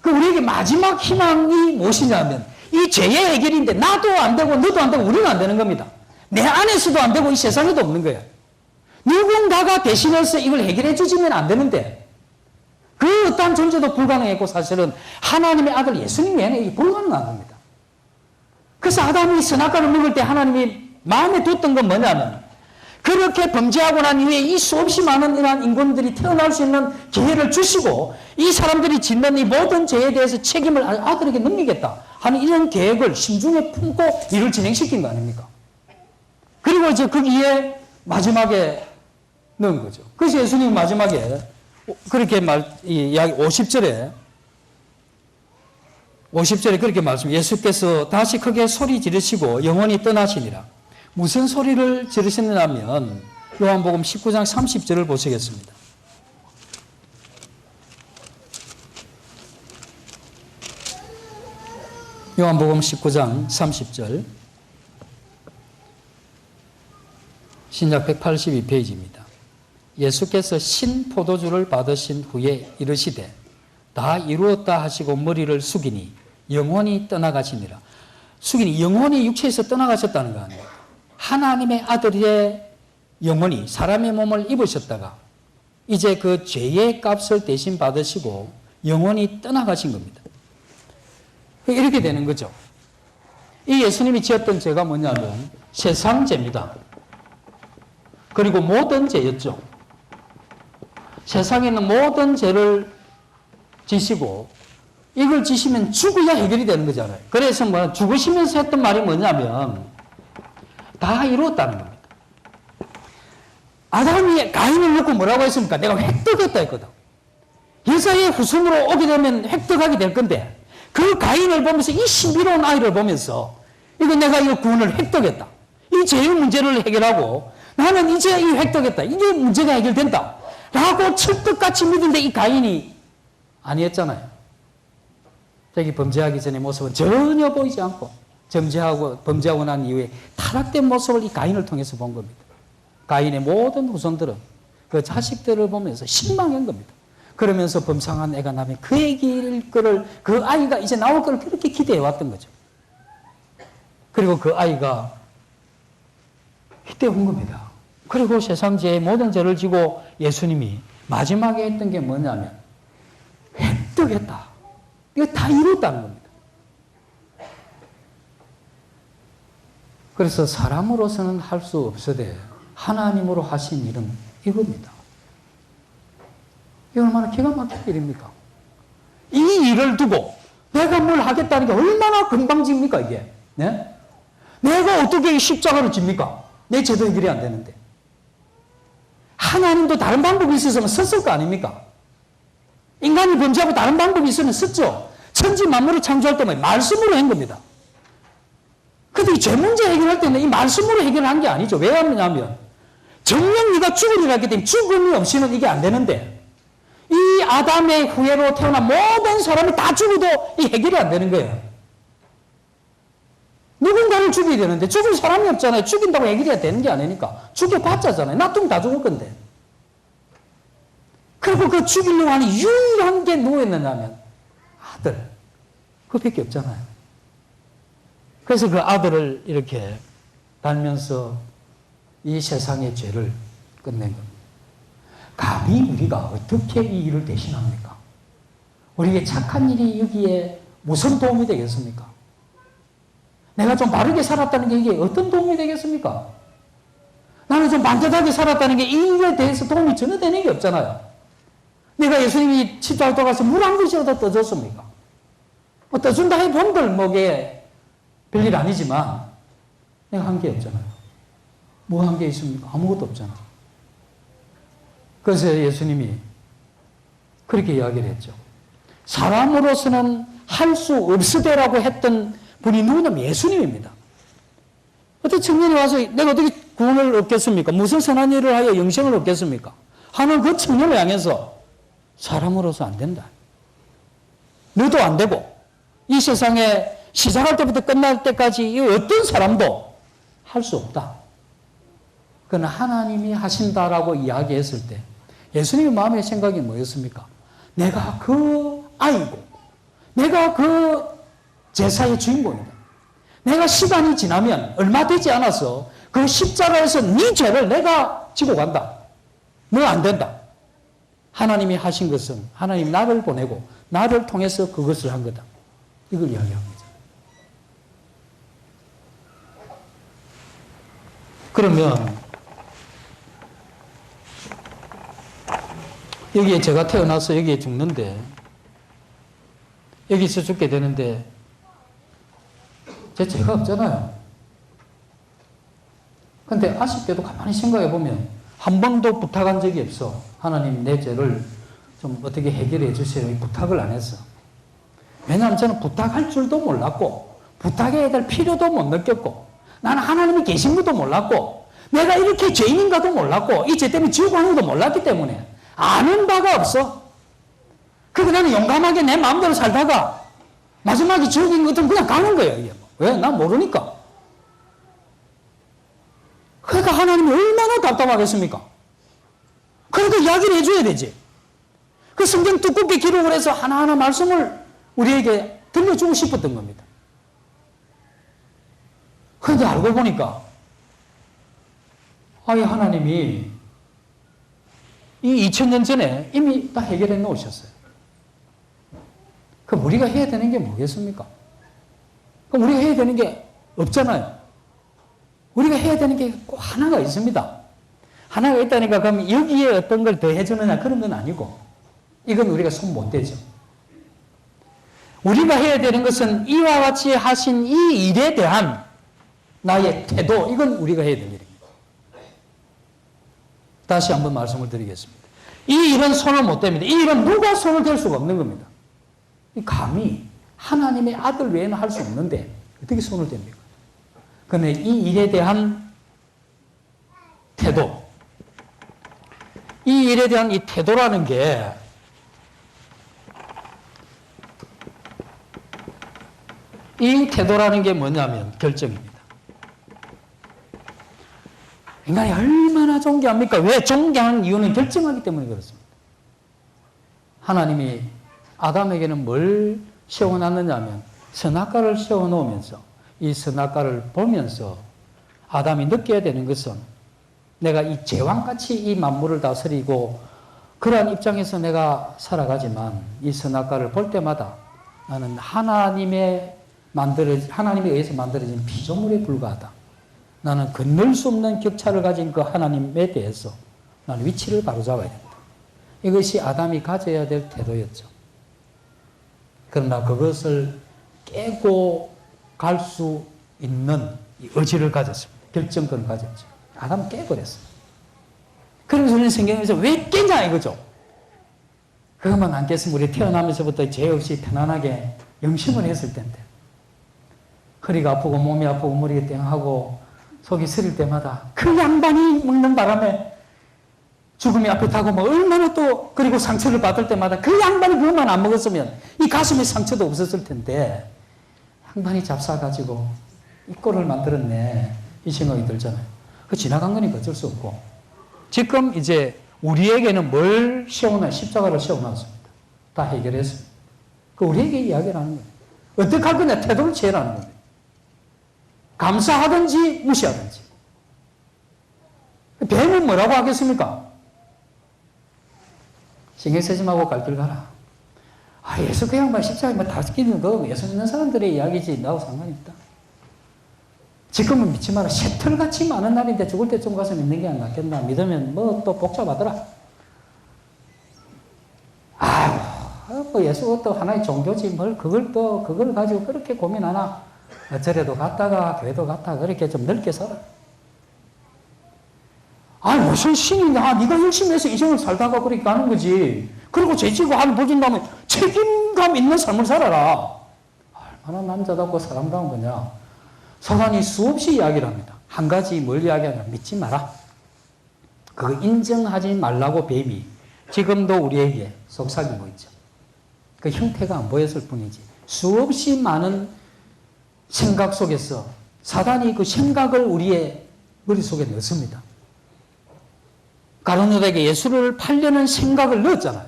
[SPEAKER 1] 그 우리에게 마지막 희망이 무엇이냐면 이 죄의 해결인데 나도 안 되고 너도 안 되고 우리는 안 되는 겁니다. 내 안에서도 안 되고 이 세상에도 없는 거예요. 누군가가 대신해서 이걸 해결해 주시면 안 되는데 그 어떠한 존재도 불가능했고 사실은 하나님의 아들 예수님 외에는 이게 불가능한 겁니다. 그래서 아담이 선악과를 먹을 때 하나님이 마음에 뒀던 건 뭐냐면 그렇게 범죄하고 난 이후에 이 수없이 많은 이러한 인간들이 태어날 수 있는 기회를 주시고 이 사람들이 짓는 이 모든 죄에 대해서 책임을 아들에게 넘기겠다 하는 이런 계획을 심중에 품고 일을 진행시킨 거 아닙니까? 그리고 이제 거기에 마지막에 넣은 거죠. 그래서 예수님 마지막에 그렇게 이야기 50절에 그렇게 말씀, 예수께서 다시 크게 소리 지르시고 영원히 떠나시니라. 무슨 소리를 지르셨느냐면 요한복음 19장 30절을 보시겠습니다. 요한복음 19장 30절 신약 182페이지입니다. 예수께서 신포도주를 받으신 후에 이르시되 다 이루었다 하시고 머리를 숙이니 영혼이 떠나가시니라. 숙이니 영혼이 육체에서 떠나가셨다는 거 아니에요. 하나님의 아들의 영혼이 사람의 몸을 입으셨다가 이제 그 죄의 값을 대신 받으시고 영혼이 떠나가신 겁니다. 이렇게 되는 거죠. 이 예수님이 지었던 죄가 뭐냐면 세상 죄입니다. 그리고 모든 죄였죠. 세상에 있는 모든 죄를 지시고 이걸 지시면 죽어야 해결이 되는 거잖아요. 그래서 뭐 죽으시면서 했던 말이 뭐냐면 다 이루었다는 겁니다. 아담이 가인을 놓고 뭐라고 했습니까? 내가 획득했다 했거든. 여자의 후손으로 오게 되면 획득하게 될 건데 그 가인을 보면서 이 신비로운 아이를 보면서 이거 내가 이 구원을 획득했다. 이 죄의 문제를 해결하고 나는 이제 이 획득했다. 이게 문제가 해결된다. 라고 찰떡같이 믿는데 이 가인이 아니었잖아요. 자기 범죄하기 전의 모습은 전혀 보이지 않고 범죄하고 난 이후에 타락된 모습을 이 가인을 통해서 본 겁니다. 가인의 모든 후손들은 그 자식들을 보면서 실망한 겁니다. 그러면서 범상한 애가 나면 그 애기일 거를 그 아이가 이제 나올 거를 그렇게 기대해 왔던 거죠. 그리고 그 아이가 이때 온 겁니다. 그리고 세상 죄의 모든 죄를 지고 예수님이 마지막에 했던 게 뭐냐면 획득했다. 이거 다 이뤘다는 겁니다. 그래서 사람으로서는 할 수 없으되 하나님으로 하신 일은 이겁니다. 이게 얼마나 기가 막힌 일입니까? 이 일을 두고 내가 뭘 하겠다는 게 얼마나 금방집니까, 이게? 네? 내가 어떻게 이 십자가를 집니까? 내 제도 해결이 안 되는데. 하나님도 다른 방법이 있었으면 썼을 거 아닙니까? 인간이 범죄하고 다른 방법이 있으면 썼죠. 천지 만물을 창조할 때만 말씀으로 한 겁니다. 근데 이 죄 문제 해결할 때는 이 말씀으로 해결한 게 아니죠. 왜 하느냐면 정녕 네가 죽으리라 했기 때문에 죽음이 없이는 이게 안 되는데 이 아담의 후예로 태어난 모든 사람이 다 죽어도 이 해결이 안 되는 거예요. 누군가를 죽여야 되는데 죽을 사람이 없잖아요. 죽인다고 해결이 되는 게 아니니까. 죽여봤자잖아요. 놔두면 다 죽을 건데. 그리고 그 죽이려고 하는 유일한 게 누구였느냐면 아들. 그밖에 없잖아요. 그래서 그 아들을 이렇게 달면서 이 세상의 죄를 끝낸 겁니다. 감히 우리가 어떻게 이 일을 대신합니까? 우리에게 착한 일이 여기에 무슨 도움이 되겠습니까? 내가 좀 바르게 살았다는 게 이게 어떤 도움이 되겠습니까? 나는 좀 반듯하게 살았다는 게 이 일에 대해서 도움이 전혀 되는 게 없잖아요. 내가 예수님이 십자가에 돌아가서 물 한 그릇이라도 떠줬습니까? 뭐 떠준다 해본들 뭐게 별일 아니지만 내가 한 게 없잖아요. 뭐 한 게 있습니까? 아무것도 없잖아. 그래서 예수님이 그렇게 이야기를 했죠. 사람으로서는 할 수 없으되라고 했던 분이 누구냐면 예수님입니다. 어떤 청년이 와서 내가 어떻게 구원을 얻겠습니까? 무슨 선한 일을 하여 영생을 얻겠습니까? 하는 그 청년을 향해서 사람으로서 안 된다. 너도 안 되고 이 세상에 시작할 때부터 끝날 때까지 이 어떤 사람도 할 수 없다. 그건 하나님이 하신다라고 이야기했을 때 예수님의 마음의 생각이 뭐였습니까? 내가 그 아이고 내가 그 제사의 주인공이다. 내가 시간이 지나면 얼마 되지 않아서 그 십자가에서 네 죄를 내가 지고 간다. 너 안 된다. 하나님이 하신 것은 하나님 나를 보내고 나를 통해서 그것을 한 거다. 이걸 이야기합니다. 그러면 여기에 제가 태어나서 여기에 죽는데 여기서 죽게 되는데 제 죄가 없잖아요. 근데 아쉽게도 가만히 생각해 보면 한 번도 부탁한 적이 없어. 하나님 내 죄를 좀 어떻게 해결해 주세요. 이 부탁을 안 했어. 왜냐하면 저는 부탁할 줄도 몰랐고 부탁해야 될 필요도 못 느꼈고 나는 하나님이 계신 것도 몰랐고 내가 이렇게 죄인인가도 몰랐고 이 죄 때문에 지옥 가는 것도 몰랐기 때문에 아는 바가 없어. 그래서 나는 용감하게 내 마음대로 살다가 마지막에 지옥인 것들은 그냥 가는 거예요. 이게. 왜? 난 모르니까. 그러니까 하나님이 얼마나 답답하겠습니까? 그러니까 이야기를 해줘야 되지. 그 성경 두껍게 기록을 해서 하나하나 말씀을 우리에게 들려주고 싶었던 겁니다. 그런데 알고 보니까 아예 하나님이 이 2000년 전에 이미 다 해결해 놓으셨어요. 그럼 우리가 해야 되는 게 뭐겠습니까? 그럼 우리가 해야 되는 게 없잖아요. 우리가 해야 되는 게 꼭 하나가 있습니다. 하나가 있다니까 그럼 여기에 어떤 걸 더 해주느냐 그런 건 아니고 이건 우리가 손 못 대죠. 우리가 해야 되는 것은 이와 같이 하신 이 일에 대한 나의 태도 이건 우리가 해야 될 일입니다. 다시 한번 말씀을 드리겠습니다. 이 일은 손을 못 댑니다. 이 일은 누가 손을 댈 수가 없는 겁니다. 감히 하나님의 아들 외에는 할 수 없는데 어떻게 손을 댑니까? 그런데 이 일에 대한 태도, 이 일에 대한 이 태도라는 게 이 태도라는 게 뭐냐면 결정입니다. 인간이 얼마나 존경합니까? 왜 존경하는 이유는 결정하기 때문에 그렇습니다. 하나님이 아담에게는 뭘 세워놨느냐면 선악과를 세워놓으면서 이 선악과를 보면서 아담이 느껴야 되는 것은 내가 이 제왕같이 이 만물을 다스리고 그러한 입장에서 내가 살아가지만 이 선악과를 볼 때마다 나는 하나님에 의해서 만들어진 피조물에 불과하다. 나는 건널 수 없는 격차를 가진 그 하나님에 대해서 나는 위치를 바로잡아야 된다. 이것이 아담이 가져야 될 태도였죠. 그러나 그것을 깨고 갈 수 있는 의지를 가졌습니다. 결정권을 가졌죠. 아담은 깨버렸습니다. 그러면서 우리는 성경에서 왜 깨냐 이거죠. 그것만 안 깼으면 우리 태어나면서부터 죄 없이 편안하게 영심을 했을 텐데, 허리가 아프고 몸이 아프고 머리가 땡하고 속이 쓰릴 때마다 그 양반이 먹는 바람에 죽음이 앞에 타고 뭐 얼마나 또, 그리고 상처를 받을 때마다 그 양반이 그것만 안 먹었으면 이 가슴에 상처도 없었을 텐데 양반이 잡사가지고 이 꼴을 만들었네, 이 생각이 들잖아요. 그 지나간 거니까 어쩔 수 없고, 지금 이제 우리에게는 뭘 세우나, 십자가를 세워놨습니다. 다 해결했습니다. 그 우리에게 이야기를 하는 거예요. 어떻게 할 거냐, 태도를 취해라는 거예요. 감사하든지 무시하든지. 뱀은 뭐라고 하겠습니까? 신경 쓰지 말고 갈길 가라. 아, 예수 그 양반 십자가에 뭐 다 끼는 거 예수 믿는 사람들의 이야기지 나하고 상관이 없다. 지금은 믿지 마라. 새털같이 많은 날인데 죽을 때쯤 가서 믿는 게 안 낫겠나. 믿으면 뭐 또 복잡하더라. 아유, 뭐 예수가 또 하나의 종교지 뭘 그걸 가지고 그렇게 고민하나. 절에도 갔다가 교회도 갔다가 그렇게 좀 넓게 살아. 아니 무슨 신이냐. 네가 열심히 해서 인생을 살다가 그렇게 가는 거지. 그리고 죄지고 하는 보증다면 책임감 있는 삶을 살아라. 얼마나 남자답고 사람다운 거냐. 사단이 수없이 이야기를 합니다. 한 가지 뭘 이야기하냐. 믿지 마라. 그거 인정하지 말라고 뱀이 지금도 우리에게 속삭이고 있죠. 그 형태가 안 보였을 뿐이지. 수없이 많은 생각 속에서 사단이 그 생각을 우리의 머릿속에 넣습니다. 가룟유다에게 예수를 팔려는 생각을 넣었잖아요.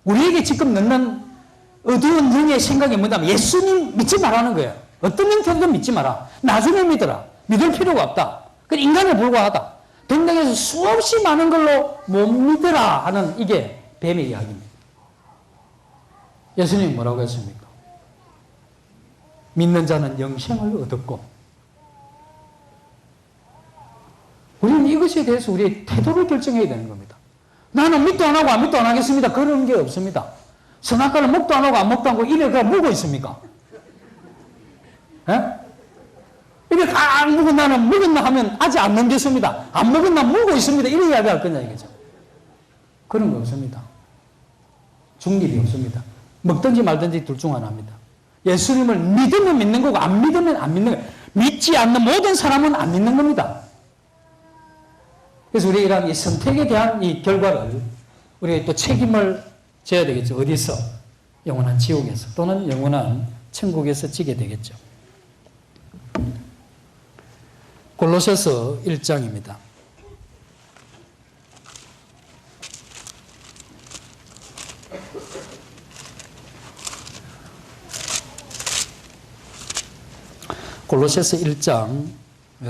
[SPEAKER 1] 우리에게 지금 넣는 어두운 영의 생각이 뭐냐면 예수님 믿지 말라는 거예요. 어떤 형태도 믿지 마라. 나중에 믿어라. 믿을 필요가 없다. 그 인간에 불과하다. 동등에서 수없이 많은 걸로 못 믿으라 하는 이게 뱀의 이야기입니다. 예수님이 뭐라고 했습니까? 믿는 자는 영생을 얻었고, 우리는 이것에 대해서 우리의 태도를 결정해야 되는 겁니다. 나는 믿도 안 하고 안 믿도 안 하겠습니다. 그런 게 없습니다. 선악과를 먹도 안 하고 안 먹도 안 하고 이래 그냥 먹고 있습니까? 예? 이래 안 먹은 나는 먹었나 하면 아직 안 넘겼습니다. 안 먹었나 먹고 있습니다. 이래 이야기할 거냐 이거죠. 그런 거 없습니다. 중립이 없습니다. 먹든지 말든지 둘 중 하나입니다. 예수님을 믿으면 믿는 거고 안 믿으면 안 믿는 거예요. 믿지 않는 모든 사람은 안 믿는 겁니다. 그래서 우리가 이런 이 선택에 대한 이 결과를 우리가 또 책임을 져야 되겠죠. 어디서? 영원한 지옥에서 또는 영원한 천국에서 지게 되겠죠. 골로새서 1장입니다. 골로새서 1장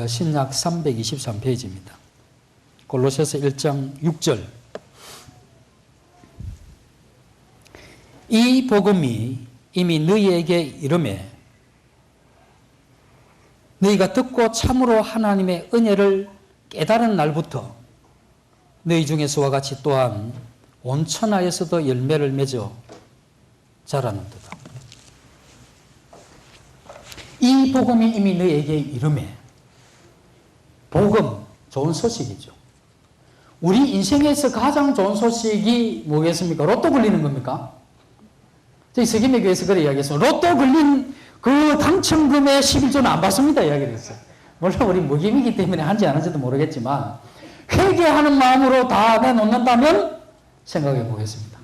[SPEAKER 1] 신약 323페이지입니다. 골로새서 1장 6절. 이 복음이 이미 너희에게 이르매 너희가 듣고 참으로 하나님의 은혜를 깨달은 날부터 너희 중에서와 같이 또한 온 천하에서도 열매를 맺어 자라는도다. 이 복음이 이미 너희에게 이르매. 복음, 좋은 소식이죠. 우리 인생에서 가장 좋은 소식이 뭐겠습니까? 로또 걸리는 겁니까? 저희 서김의 교회에서 그래 이야기했어요. 로또 걸린 그 당첨금의 11조는 안 받습니다. 이야기를 했어요. 물론 우리 무김이기 때문에 한지 안 한지도 모르겠지만 회개하는 마음으로 다 내놓는다면 생각해 보겠습니다.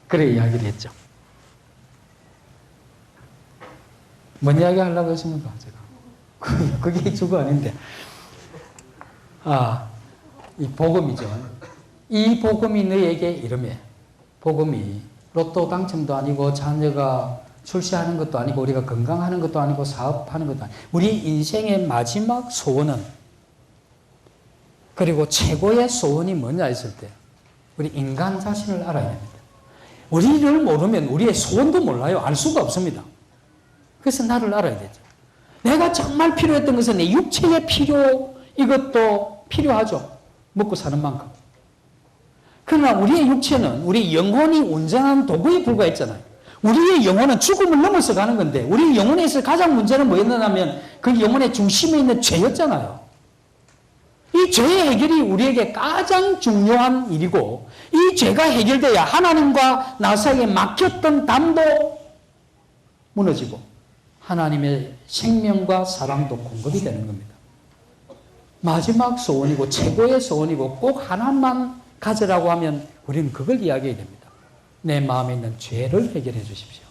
[SPEAKER 1] 그래 이야기를 했죠. 뭔 이야기 하려고 했습니까? 제가. 그게 주가 아닌데. 이 복음이죠. 이 복음이 너에게 이르매. 복음이 로또 당첨도 아니고 자녀가 출세하는 것도 아니고 우리가 건강하는 것도 아니고 사업하는 것도 아니고 우리 인생의 마지막 소원은 그리고 최고의 소원이 뭐냐 했을 때 우리 인간 자신을 알아야 됩니다. 우리를 모르면 우리의 소원도 몰라요. 알 수가 없습니다. 그래서 나를 알아야 되죠. 내가 정말 필요했던 것은 내 육체의 필요, 이것도 필요하죠. 먹고 사는 만큼. 그러나 우리의 육체는 우리 영혼이 온전한 도구에 불과했잖아요. 우리의 영혼은 죽음을 넘어서 가는 건데 우리 영혼에 있어 가장 문제는 뭐였느냐면 그 영혼의 중심에 있는 죄였잖아요. 이 죄의 해결이 우리에게 가장 중요한 일이고 이 죄가 해결돼야 하나님과 나 사이에 막혔던 담도 무너지고 하나님의 생명과 사랑도 공급이 되는 겁니다. 마지막 소원이고 최고의 소원이고 꼭 하나만 가져라고 하면 우리는 그걸 이야기해야 됩니다. 내 마음에 있는 죄를 해결해 주십시오.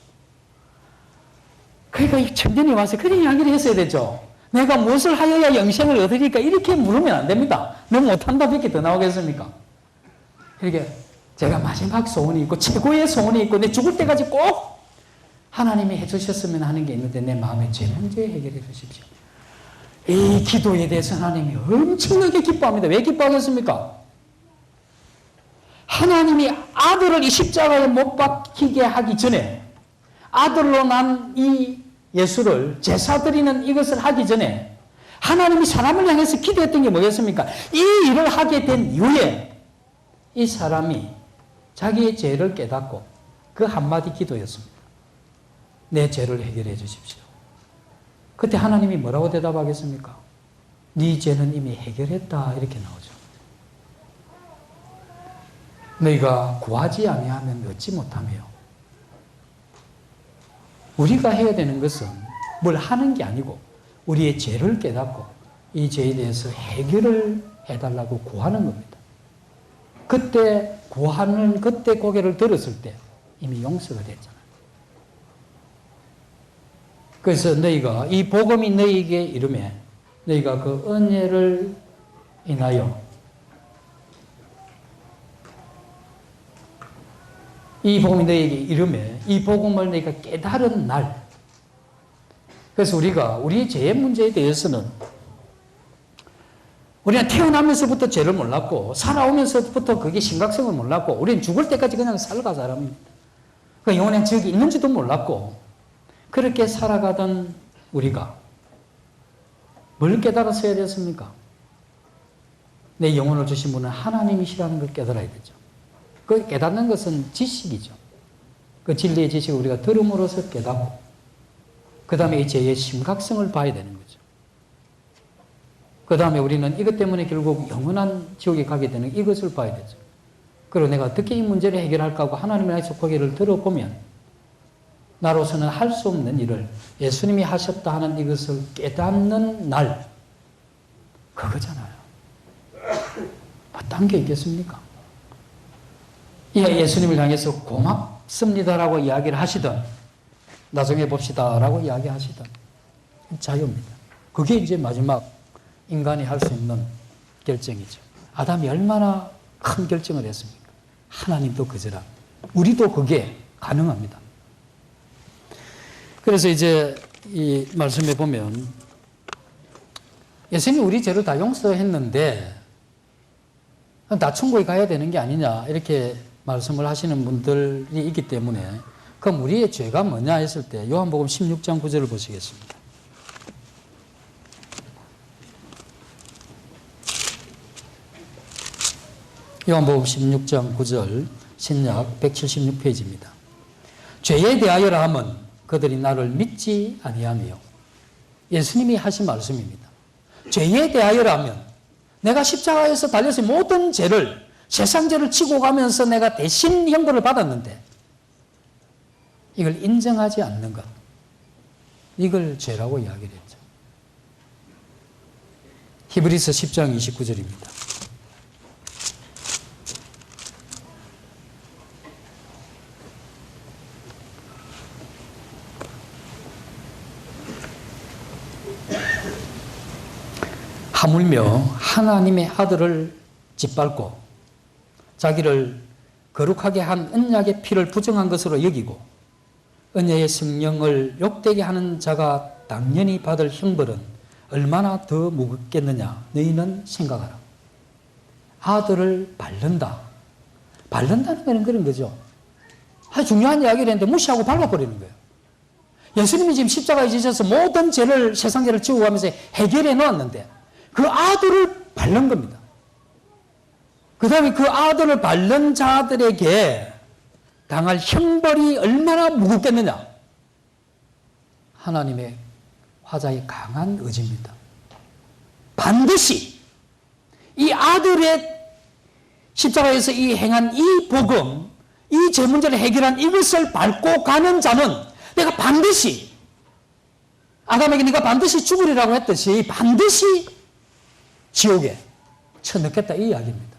[SPEAKER 1] 그러니까 이 청년이 와서 그런 이야기를 했어야 되죠. 내가 무엇을 하여야 영생을 얻으리까 이렇게 물으면 안 됩니다. 너무 못한다 밖에 더 나오겠습니까? 이렇게 제가 마지막 소원이 있고 최고의 소원이 있고 내 죽을 때까지 꼭 하나님이 해주셨으면 하는 게 있는데 내 마음의 죄 문제 해결해 주십시오. 이 기도에 대해서 하나님이 엄청나게 기뻐합니다. 왜 기뻐하겠습니까? 하나님이 아들을 이 십자가에 못 박히게 하기 전에 아들로 난 이 예수를 제사 드리는 이것을 하기 전에 하나님이 사람을 향해서 기도했던 게 뭐겠습니까? 이 일을 하게 된 이후에 이 사람이 자기의 죄를 깨닫고 그 한마디 기도였습니다. 내 죄를 해결해 주십시오. 그때 하나님이 뭐라고 대답하겠습니까? 네 죄는 이미 해결했다 이렇게 나오죠. 너희가 구하지 아니하면 얻지 못하며 우리가 해야 되는 것은 뭘 하는 게 아니고 우리의 죄를 깨닫고 이 죄에 대해서 해결을 해달라고 구하는 겁니다. 그때 구하는 그때 고개를 들었을 때 이미 용서가 됐잖아요. 그래서 너희가 이 복음이 너희에게 이르매 너희가 그 은혜를 인하여 이 복음이 너희에게 이르매 이 복음을 너희가 깨달은 날 그래서 우리가 우리의 죄의 문제에 대해서는 우리는 태어나면서부터 죄를 몰랐고 살아오면서부터 그게 심각성을 몰랐고 우리는 죽을 때까지 그냥 살아간 사람입니다. 그 영혼의 적이 있는지도 몰랐고 그렇게 살아가던 우리가 뭘 깨달았어야 됐습니까? 내 영혼을 주신 분은 하나님이시라는 걸 깨달아야 되죠. 그 깨닫는 것은 지식이죠. 그 진리의 지식을 우리가 들음으로써 깨닫고 그 다음에 이 죄의 심각성을 봐야 되는 거죠. 그 다음에 우리는 이것 때문에 결국 영원한 지옥에 가게 되는 이것을 봐야 되죠. 그리고 내가 어떻게 이 문제를 해결할까 하고 하나님의 나에서 고개를 들어보면 나로서는 할 수 없는 일을 예수님이 하셨다 하는 이것을 깨닫는 날 그거잖아요. 어떤 게 있겠습니까? 예수님을 향해서 고맙습니다라고 이야기를 하시든 나중에 봅시다라고 이야기하시든 자유입니다. 그게 이제 마지막 인간이 할 수 있는 결정이죠. 아담이 얼마나 큰 결정을 했습니까? 하나님도 그저라. 우리도 그게 가능합니다. 그래서 이제 이 말씀에 보면 예수님이 우리 죄를 다 용서했는데 다 천국에 가야 되는 게 아니냐 이렇게 말씀을 하시는 분들이 있기 때문에 그럼 우리의 죄가 뭐냐 했을 때 요한복음 16장 9절을 보시겠습니다. 요한복음 16장 9절 신약 176페이지입니다. 죄에 대하여라 함은 그들이 나를 믿지 아니하며 예수님이 하신 말씀입니다. 죄에 대하여라 하면 내가 십자가에서 달려서 모든 죄를 세상 죄를 치고 가면서 내가 대신 형벌을 받았는데 이걸 인정하지 않는 것 이걸 죄라고 이야기를 했죠. 히브리서 10장 29절입니다. 하물며 하나님의 아들을 짓밟고 자기를 거룩하게 한 언약의 피를 부정한 것으로 여기고 은혜의 성령을 욕되게 하는 자가 당연히 받을 형벌은 얼마나 더 무겁겠느냐 너희는 생각하라. 아들을 밟는다. 밟는다는 건 그런 거죠. 아주 중요한 이야기를 했는데 무시하고 밟아버리는 거예요. 예수님이 지금 십자가에 지셔서 모든 죄를, 세상 죄를 지고 가면서 해결해 놓았는데 그 아들을 밟는 겁니다. 그 다음에 그 아들을 밟는 자들에게 당할 형벌이 얼마나 무겁겠느냐. 하나님의 화자의 강한 의지입니다. 반드시 이 아들의 십자가에서 이 행한 이 복음, 이 죄 문제를 해결한 이것을 밟고 가는 자는 내가 반드시, 아담에게 네가 반드시 죽으리라고 했듯이 반드시 지옥에 쳐넣겠다 이 이야기입니다.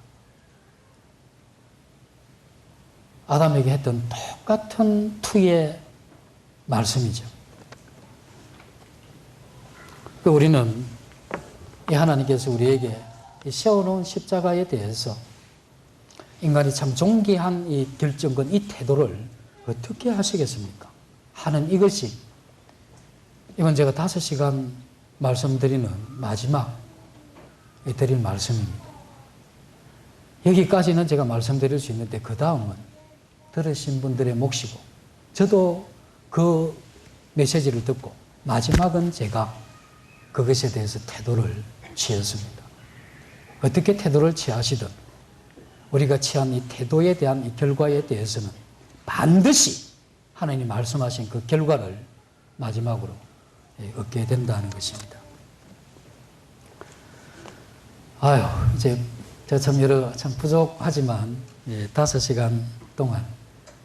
[SPEAKER 1] 아담에게 했던 똑같은 투의 말씀이죠. 우리는 이 하나님께서 우리에게 세워놓은 십자가에 대해서 인간이 참 존귀한 이 결정권, 이 태도를 어떻게 하시겠습니까? 하는 이것이, 이건 제가 5시간 말씀드리는 마지막 드릴 말씀입니다. 여기까지는 제가 말씀드릴 수 있는데 그 다음은 들으신 분들의 몫이고 저도 그 메시지를 듣고 마지막은 제가 그것에 대해서 태도를 취했습니다. 어떻게 태도를 취하시든 우리가 취한 이 태도에 대한 이 결과에 대해서는 반드시 하나님이 말씀하신 그 결과를 마지막으로 얻게 된다는 것입니다. 아유, 이제 제가 참 부족하지만 5시간 동안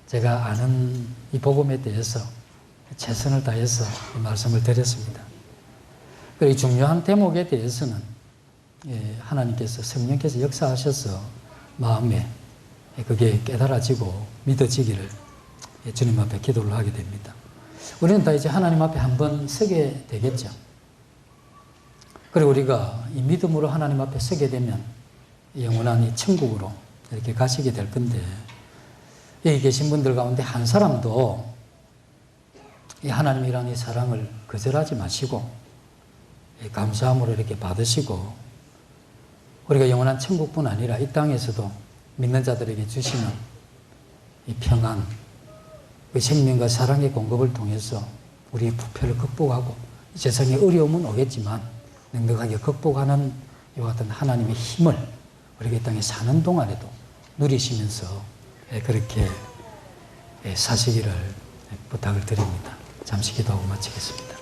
[SPEAKER 1] 제가 아는 이 복음에 대해서 최선을 다해서 이 말씀을 드렸습니다. 그리고 이 중요한 대목에 대해서는 하나님께서, 성령께서 역사하셔서 마음에 그게 깨달아지고 믿어지기를 주님 앞에 기도를 하게 됩니다. 우리는 다 이제 하나님 앞에 한번 서게 되겠죠. 그리고 우리가 이 믿음으로 하나님 앞에 서게 되면 영원한 이 천국으로 이렇게 가시게 될 건데, 여기 계신 분들 가운데 한 사람도 이 하나님이라는 이 사랑을 거절하지 마시고 감사함으로 이렇게 받으시고, 우리가 영원한 천국뿐 아니라 이 땅에서도 믿는 자들에게 주시는 이 평안, 그 생명과 사랑의 공급을 통해서 우리의 부패를 극복하고 이 세상에 어려움은 오겠지만 넉넉하게 극복하는 이와 같은 하나님의 힘을 우리가 이 땅에 사는 동안에도 누리시면서 그렇게 사시기를 부탁을 드립니다. 잠시 기도하고 마치겠습니다.